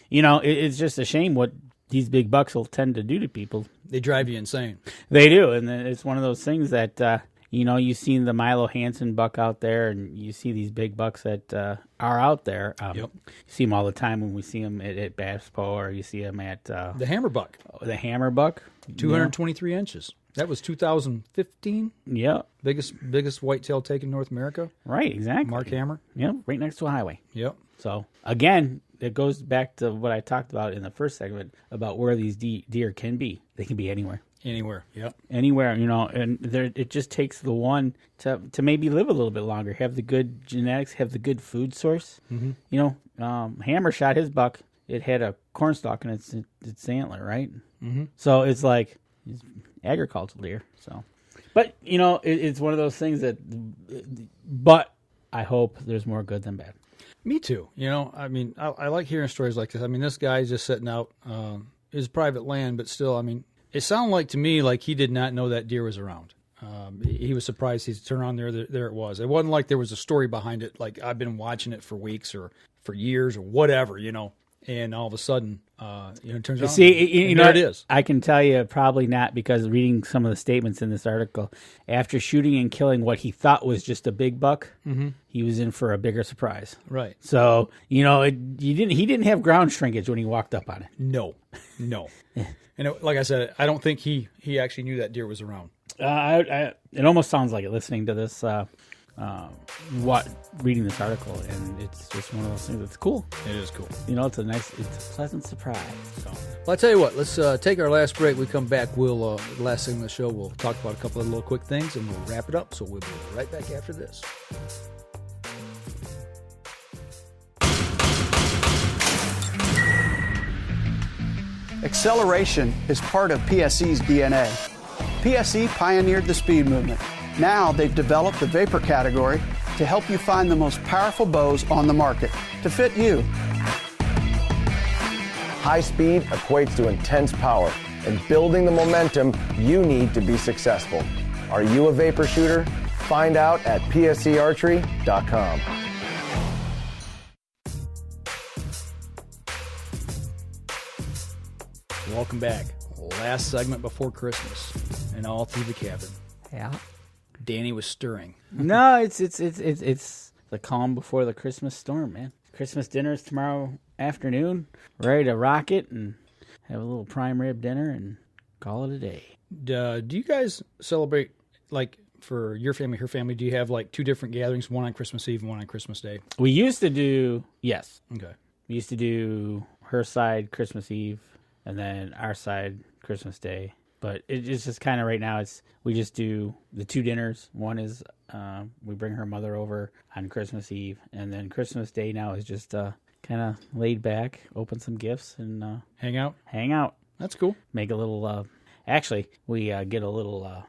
it's just a shame what these big bucks will tend to do to people. They drive you insane. They do, and it's one of those things that you've seen the Milo Hansen buck out there, and you see these big bucks that are out there. You see them all the time when we see them at Bass Pro, or you see them at the hammer buck. The hammer buck, 223 inches. That was 2015. Yeah, biggest whitetail taken in North America. Right, exactly. Mark Hammer. Yeah, right next to a highway. Yep. So again, it goes back to what I talked about in the first segment about where these deer can be. They can be anywhere. Anywhere, yep. Anywhere, and it just takes the one to maybe live a little bit longer, have the good genetics, have the good food source. Mm-hmm. Hammer shot his buck. It had a cornstalk in its antler, right? Mm-hmm. So it's like it's agricultural deer. So, but it's one of those things that. But I hope there's more good than bad. Me too. I mean, I like hearing stories like this. I mean, this guy's just sitting out his private land, but still, I mean, it sounded like to me like he did not know that deer was around. He was surprised. He turned on there it was. It wasn't like there was a story behind it. Like I've been watching it for weeks or for years or whatever, and all of a sudden, it turns out. See, there it is. I can tell you probably not, because reading some of the statements in this article, after shooting and killing what he thought was just a big buck, he was in for a bigger surprise. Right. So he didn't have ground shrinkage when he walked up on it. No. And like I said, I don't think he actually knew that deer was around. It almost sounds like it listening to this. Reading this article, and it's just one of those things that's cool. It is cool. It's a pleasant surprise. So. Well, I tell you what, let's take our last break. We come back, we'll last segment of the show, we'll talk about a couple of little quick things, and we'll wrap it up. So we'll be right back after this. Acceleration is part of PSE's DNA. PSE pioneered the speed movement. Now they've developed the vapor category to help you find the most powerful bows on the market to fit you. High speed equates to intense power and building the momentum you need to be successful. Are you a vapor shooter? Find out at pscarchery.com. Welcome back. Last segment before Christmas, and all through the cabin. Yeah. Danny was stirring. No, it's the calm before the Christmas storm, man. Christmas dinner is tomorrow afternoon. Ready to rock it and have a little prime rib dinner and call it a day. Do you guys celebrate, like, for your family, her family, do you have, like, two different gatherings, one on Christmas Eve and one on Christmas Day? We used to do, yes. Okay. We used to do her side Christmas Eve and then our side Christmas Day. But it's just kind of right now, we just do the two dinners. One is we bring her mother over on Christmas Eve, and then Christmas Day now is just kind of laid back, open some gifts, and hang out. That's cool. Make a little. Actually, we get a little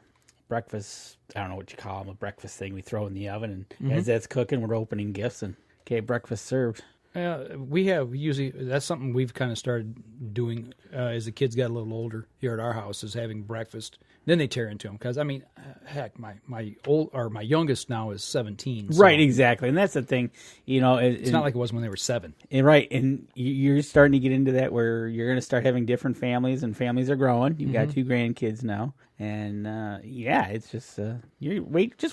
breakfast. I don't know what you call them, a breakfast thing we throw in the oven, and as that's cooking, we're opening gifts and get breakfast served. That's something we've kind of started doing as the kids got a little older here at our house, is having breakfast. Then they tear into them because, I mean, heck, my youngest now is 17. So right, exactly, and that's the thing. You know, it's not like it was when they were 7. Right, and you're starting to get into that where you're going to start having different families, and families are growing. You've got 2 grandkids now, and it's just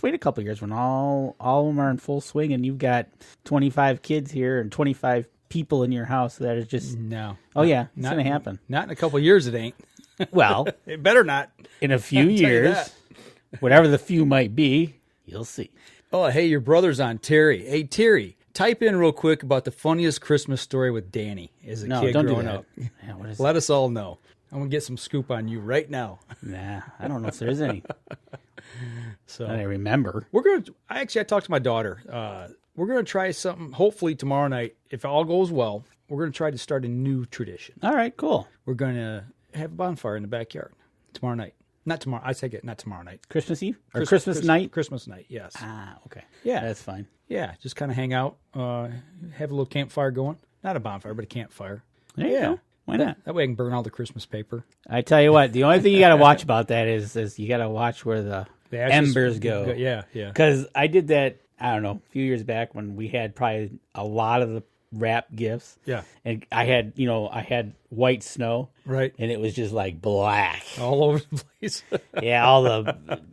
wait a couple years when all of them are in full swing, and you've got 25 kids here and 25 people in your house that is just it's going to happen. Not in a couple years, it ain't. Well, it better not. In a few years, whatever the few might be, you'll see. Oh, hey, your brother's on, Terry. Hey, Terry, type in real quick about the funniest Christmas story with Danny as a kid growing up. Yeah, Let us all know. I'm going to get some scoop on you right now. Nah, I don't know if there's any. So I remember. I talked to my daughter. We're going to try something, hopefully tomorrow night. If all goes well, we're going to try to start a new tradition. All right, cool. We're going to have a bonfire in the backyard tomorrow night. Not tomorrow. I take it, not tomorrow night. Christmas Eve? Or Christmas night? Christmas night, yes. Ah, okay. Yeah. That's fine. Yeah, just kind of hang out, have a little campfire going. Not a bonfire, but a campfire. There you go. Why not? That way I can burn all the Christmas paper. I tell you what, the only thing you got to watch about that is you got to watch where the embers go. Yeah. Because I did that, I don't know, a few years back when we had probably a lot of the wrap gifts. Yeah. And I had white snow. Right. And it was just like black. All over the place. Yeah,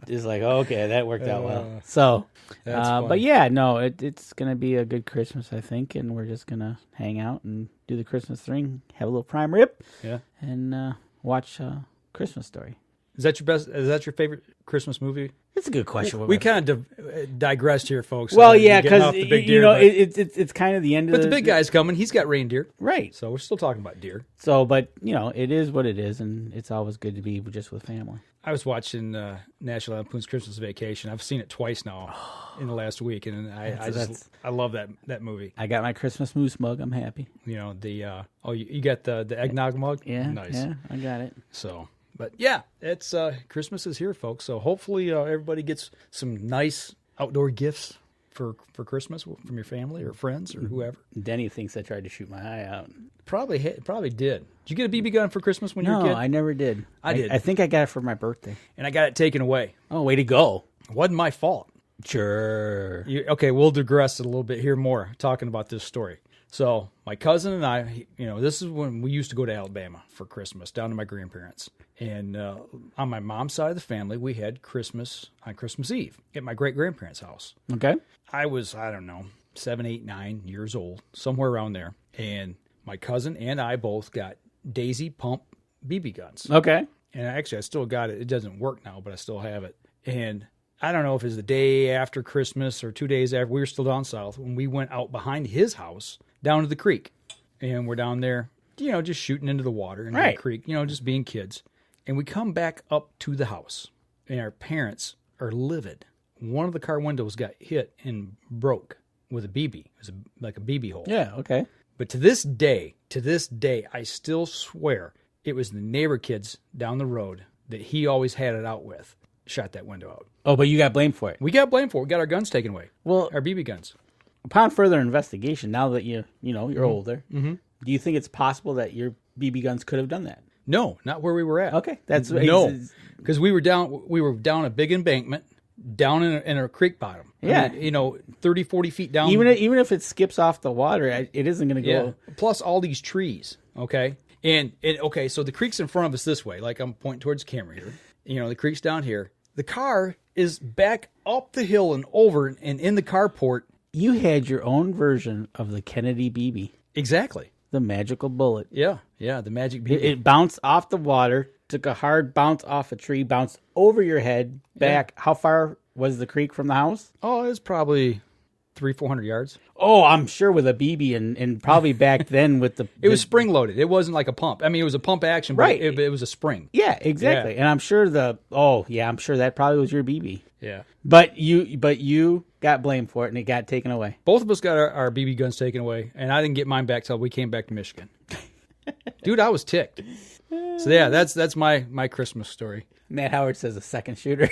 it's like, okay, that worked out well. So, but yeah, no, it's going to be a good Christmas, I think. And we're just going to hang out and do the Christmas thing, have a little prime rib. Yeah. And watch Christmas Story. Is that your favorite Christmas movie? It's a good question. We kind of digressed here, folks. Well, yeah, because it's kind of the end of. But the big guy's coming. He's got reindeer, right? So we're still talking about deer. So, but it is what it is, and it's always good to be just with family. I was watching National Lampoon's Christmas Vacation. I've seen it twice now in the last week, and I love that movie. I got my Christmas moose mug. I'm happy. You got the eggnog mug. Yeah, nice. Yeah, I got it. So. But yeah, it's Christmas is here, folks. So hopefully everybody gets some nice outdoor gifts for Christmas from your family or friends or whoever. Denny thinks I tried to shoot my eye out. Probably did. Did you get a BB gun for Christmas when you were a kid? No, I never did. I did. I think I got it for my birthday. And I got it taken away. Oh, way to go. It wasn't my fault. Sure. Okay, we'll digress a little bit here more talking about this story. So my cousin and I, this is when we used to go to Alabama for Christmas, down to my grandparents. And on my mom's side of the family, we had Christmas on Christmas Eve at my great-grandparents' house. Okay. I was, 7, 8, 9 years old, somewhere around there. And my cousin and I both got Daisy pump BB guns. Okay. And actually, I still got it. It doesn't work now, but I still have it. And I don't know if it was the day after Christmas or 2 days after. We were still down south when we went out behind his house down to the creek. And we're down there, just shooting into the water in the creek, just being kids. And we come back up to the house, and our parents are livid. One of the car windows got hit and broke with a BB. It was like a BB hole. Yeah, okay. But to this day, I still swear it was the neighbor kids down the road that he always had it out with, shot that window out. Oh, but you got blamed for it. We got blamed for it. We got our guns taken away. Well, our BB guns. Upon further investigation, now that you're older, do you think it's possible that your BB guns could have done that? No, not where we were at. Okay, that's no, because we were down a big embankment, down in a creek bottom. Yeah, I mean, 30, 40 feet down. Even if it skips off the water, it isn't going to go. Yeah. Plus all these trees. Okay, and okay, so the creek's in front of us this way. Like I'm pointing towards the camera here. The creek's down here. The car is back up the hill and over and in the carport. You had your own version of the Kennedy BB. Exactly. The magical bullet. Yeah, the magic BB. It bounced off the water, took a hard bounce off a tree, bounced over your head, back. Yeah. How far was the creek from the house? Oh, it was probably 300-400 yards. Oh, I'm sure with a BB and probably back then with the... It was spring-loaded. It wasn't like a pump. I mean, it was a pump action, but right. it was a spring. Yeah, exactly. Yeah. And I'm sure I'm sure that probably was your BB. Yeah. But you got blamed for it, and it got taken away. Both of us got our BB guns taken away, and I didn't get mine back till we came back to Michigan. Dude, I was ticked. So yeah, that's my Christmas story. Matt Howard says a second shooter.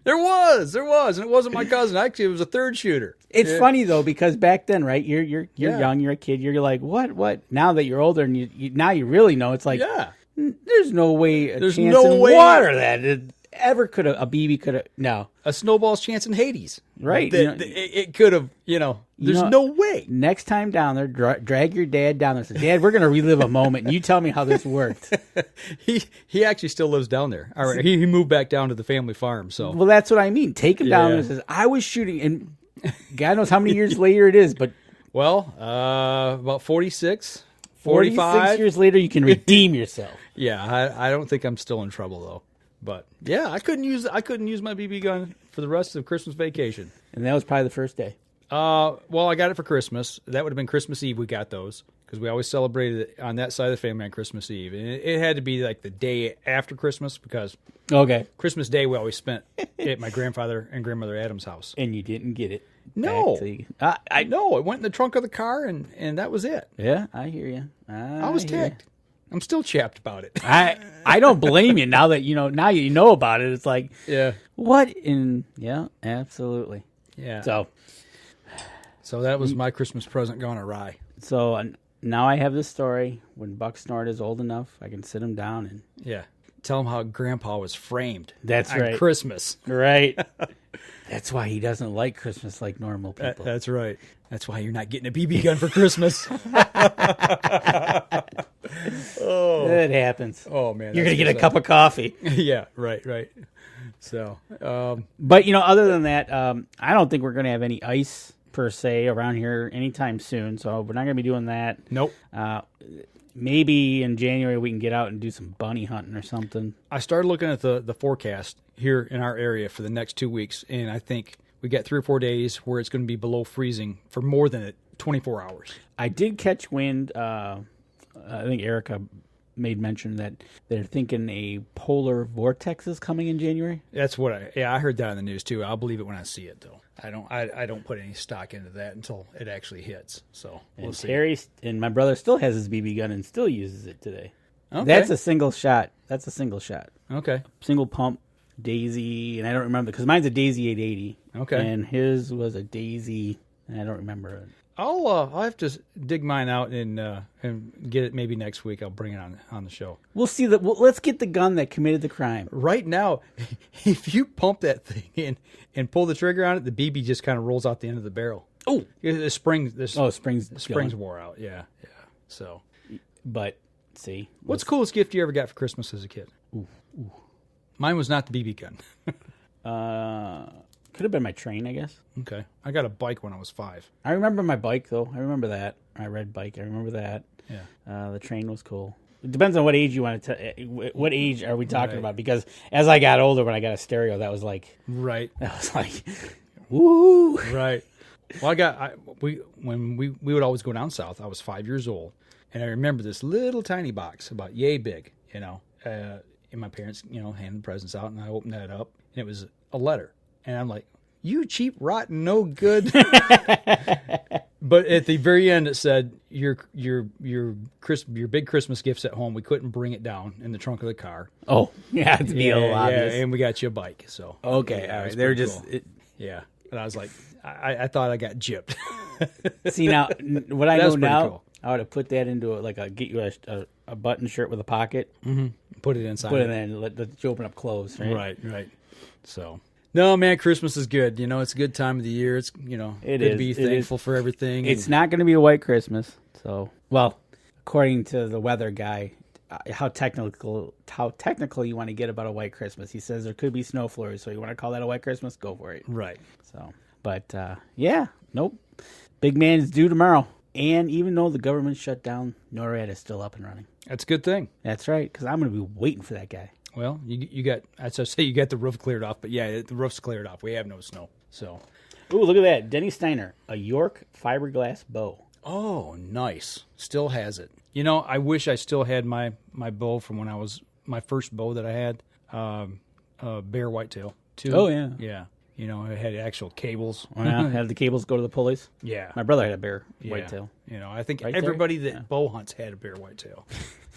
There was, and it wasn't my cousin. Actually, it was a third shooter. It's funny though, because back then, right? You're young, you're a kid. You're like, what? Now that you're older and you really know, it's like, there's no way there's chance no in way water that it ever could have, a BB could have, no. A snowball's chance in Hades. Right. It could have, there's no way. Next time down there, drag your dad down there and say, Dad, we're going to relive a moment, and you tell me how this worked. He actually still lives down there. All right, he moved back down to the family farm. So well, that's what I mean. Take him down there and says, I was shooting, and God knows how many years later it is, but. Well, about 46, 45. 46 years later, you can redeem yourself. Yeah, I don't think I'm still in trouble, though. But yeah, I couldn't use my BB gun for the rest of Christmas vacation. And that was probably the first day. Well, I got it for Christmas. That would have been Christmas Eve. We got those because we always celebrated it on that side of the family on Christmas Eve, and it had to be like the day after Christmas because Christmas Day we always spent at my grandfather and grandmother Adam's house. And you didn't get it. No, I know. It went in the trunk of the car, and that was it. Yeah, I hear you. I was ticked. I'm still chapped about it. I don't blame you now that now you know about it. It's like, what absolutely. Yeah. So that was my Christmas present gone awry. So now I have this story. When Buck Snort is old enough, I can sit him down and tell him how Grandpa was framed. That's right. Christmas. Right. That's why he doesn't like Christmas like normal people. That's right. That's why you're not getting a BB gun for Christmas. Oh, it happens. Oh man, you're gonna get a cup of coffee. Yeah, right. So, but other than that, I don't think we're gonna have any ice per se around here anytime soon. So we're not gonna be doing that. Nope. Maybe in January we can get out and do some bunny hunting or something. I started looking at the forecast here in our area for the next 2 weeks, and I think we got 3 or 4 days where it's going to be below freezing for more than 24 hours. I did catch wind. I think Erica made mention that they're thinking a polar vortex is coming in January. That's what I heard that on the news too. I'll believe it when I see it though. I don't put any stock into that until it actually hits. So we'll see. Terry and my brother still has his BB gun and still uses it today. Okay. That's a single shot. Okay. Single pump Daisy, and I don't remember because mine's a Daisy 880. Okay. And his was a Daisy, and I don't remember it. I'll have to dig mine out and get it maybe next week. I'll bring it on the show. We'll see that. Let's get the gun that committed the crime. Right now, if you pump that thing in and pull the trigger on it, the BB just kind of rolls out the end of the barrel. Oh, the springs. Springs wore out. Yeah. So, but see, what's the coolest gift you ever got for Christmas as a kid? Ooh. Mine was not the BB gun. Could have been my train, I guess. Okay. I got a bike when I was 5. I remember my bike, though. I remember that. My red bike. I remember that. Yeah. The train was cool. It depends on what age you want to... What age are we talking about? Because as I got older, when I got a stereo, that was like... Right. That was like... Woo! Right. Well, when we would always go down south, I was 5 years old. And I remember this little tiny box, about yay big, and my parents, handed presents out, and I opened that up, and it was a letter. And I'm like, "You cheap, rotten, no good." But at the very end, it said, "Your big Christmas gifts at home. We couldn't bring it down in the trunk of the car." Oh, yeah, to be a little obvious. And we got you a bike. So okay, yeah, all right. They're just cool. Yeah. And I was like, I thought I got gypped. See, now what I know now, cool. I would have put that into get you a button shirt with a pocket. Mm-hmm. Put it inside. Put it in and let you open up clothes. Right. Right. So. No, man, Christmas is good. You know, it's a good time of the year. It's, good to be thankful for everything. It's not going to be a white Christmas. So, well, according to the weather guy, how technical you want to get about a white Christmas. He says there could be snow flurries, so you want to call that a white Christmas? Go for it. Right. So, but, yeah, nope. Big man is due tomorrow. And even though the government shut down, NORAD is still up and running. That's a good thing. That's right, because I'm going to be waiting for that guy. Well, you got, as I say, you got the roof cleared off, but yeah, the roof's cleared off. We have no snow, so. Ooh, look at that. Denny Steiner, a York fiberglass bow. Oh, nice. Still has it. I wish I still had my bow from when I was, my first bow that I had, bear whitetail, too. Oh, yeah. Yeah. It had actual cables. Yeah, had the cables go to the pulleys. Yeah. My brother had a bear whitetail. I think everybody that bow hunts had a bear whitetail.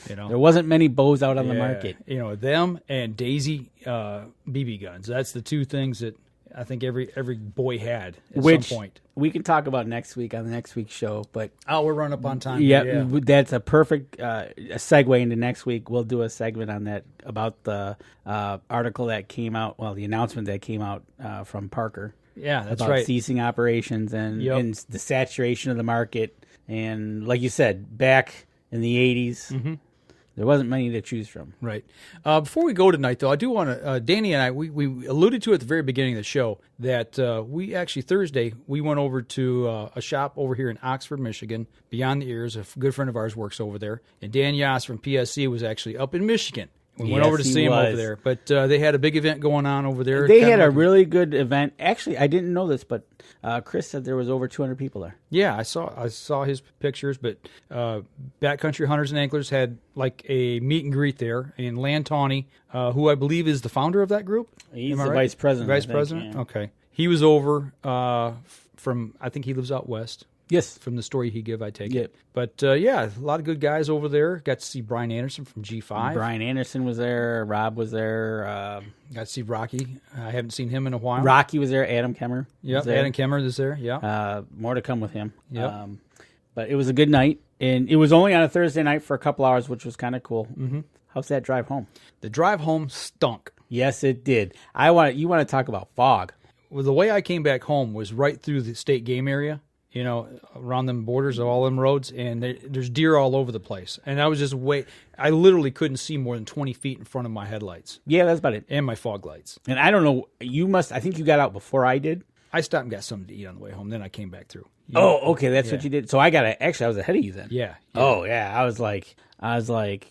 There wasn't many bows out on the market. Them and Daisy BB guns. That's the two things that I think every boy had at some point. We can talk about next week on the next week's show. But we're running up on time. Yeah, that's a perfect segue into next week. We'll do a segment on that about the article that came out, the announcement that came out from Parker. Yeah, that's about right. Ceasing operations and the saturation of the market. And like you said, back in the 80s, there wasn't many to choose from. Right. Before we go tonight, though, I do want to, Danny and I, we alluded to at the very beginning of the show that we actually, Thursday, we went over to a shop over here in Oxford, Michigan, Beyond the Ears. A good friend of ours works over there. And Dan Yass from PSC was actually up in Michigan. We went over to see him over there. But they had a big event going on over there. They had a really good event. Actually, I didn't know this, but Chris said there was over 200 people there. Yeah, I saw his pictures, but Backcountry Hunters and Anglers had like a meet and greet there. And Lan Tawney, who I believe is the founder of that group. He's the vice president. Vice president? Yeah. Okay. He was over from, I think he lives out west. Yes. From the story he gave, I take it. But, a lot of good guys over there. Got to see Brian Anderson from G5. Brian Anderson was there. Rob was there. Got to see Rocky. I haven't seen him in a while. Rocky was there. Adam Kemmer. Yep, Adam Kemmer is there. Yeah. More to come with him. Yep. But it was a good night. And it was only on a Thursday night for a couple hours, which was kind of cool. Mm-hmm. How's that drive home? The drive home stunk. Yes, it did. You want to talk about fog. Well, the way I came back home was right through the state game area. Around them borders of all them roads, and there's deer all over the place. And I was just I literally couldn't see more than 20 feet in front of my headlights. Yeah, that's about it. And my fog lights. And I don't know, I think you got out before I did. I stopped and got something to eat on the way home, then I came back through. Okay, that's what you did. So I was ahead of you then. Yeah. Oh, yeah, I was like,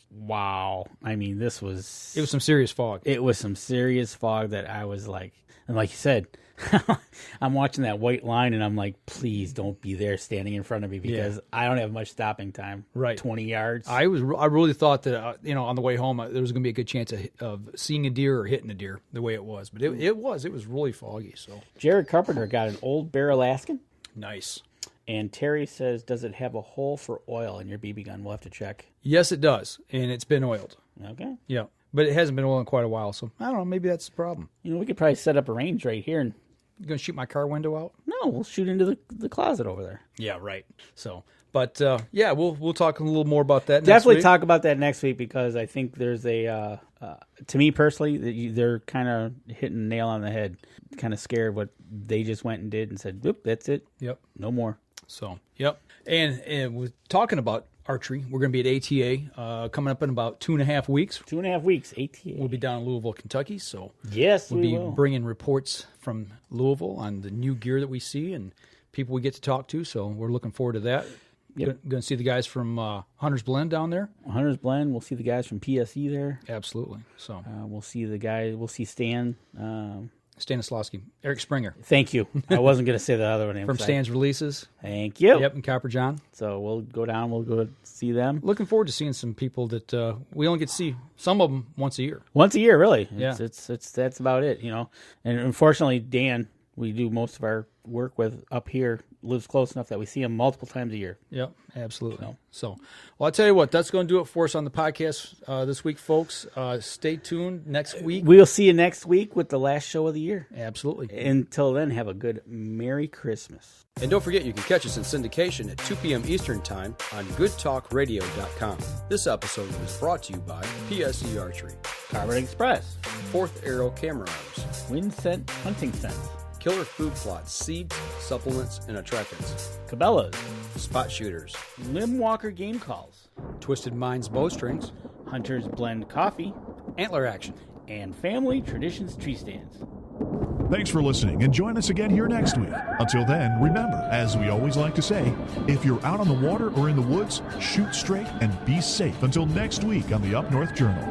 wow. I mean, it was some serious fog. It was some serious fog that I was like, and like you said, I'm watching that white line, and I'm like, please don't be there standing in front of me because I don't have much stopping time. Right, 20 yards. I really thought that on the way home there was going to be a good chance of seeing a deer or hitting a deer the way it was, but it was really foggy. So Jared Carpenter got an old Bear Alaskan. Nice. And Terry says, does it have a hole for oil in your BB gun? We'll have to check. Yes, it does, and it's been oiled. Okay. Yeah, but it hasn't been oiled in quite a while, so I don't know. Maybe that's the problem. We could probably set up a range right here and. You gonna shoot my car window out? No, we'll shoot into the closet over there. Yeah, right. So, but we'll talk a little more about that. Definitely next week. Talk about that next week because I think there's to me personally, they're kind of hitting the nail on the head. Kind of scared what they just went and did and said, "Whoop, that's it. Yep, no more." So, yep. And we're talking about archery. We're going to be at ATA coming up in about 2.5 weeks. 2.5 weeks, ATA. We'll be down in Louisville, Kentucky. So yes, we'll be bringing reports from Louisville on the new gear that we see and people we get to talk to. So we're looking forward to that. Yep. Going to see the guys from Hunter's Blend down there. Hunter's Blend. We'll see the guys from PSE there. Absolutely. So we'll see the guy. We'll see Stan. Stanislawski. Eric Springer. Thank you. I wasn't going to say the other one. From Stan's Releases. Thank you. Yep, and Copper John. So we'll go down. We'll go see them. Looking forward to seeing some people that we only get to see some of them once a year. Once a year, really. Yeah. It's that's about it, And unfortunately, Dan we do most of our work with up here lives close enough that we see him multiple times a year. Yep, absolutely. So, well, I'll tell you what, that's going to do it for us on the podcast this week, folks. Stay tuned next week. We'll see you next week with the last show of the year. Absolutely. Until then, have a good Merry Christmas. And don't forget, you can catch us in syndication at 2 p.m. Eastern Time on goodtalkradio.com. This episode was brought to you by PSE Archery, Carbon Express, Fourth Arrow Camera Arms, Wind Scent Hunting Scents, Killer Food Plots, Seeds, Supplements, and Attractants, Cabela's, Spot Shooters, Limb Walker Game Calls, Twisted Minds Bowstrings, Hunter's Blend Coffee, Antler Action, and Family Traditions Tree Stands. Thanks for listening, and join us again here next week. Until then, remember, as we always like to say, if you're out on the water or in the woods, shoot straight and be safe until next week on the Up North Journal.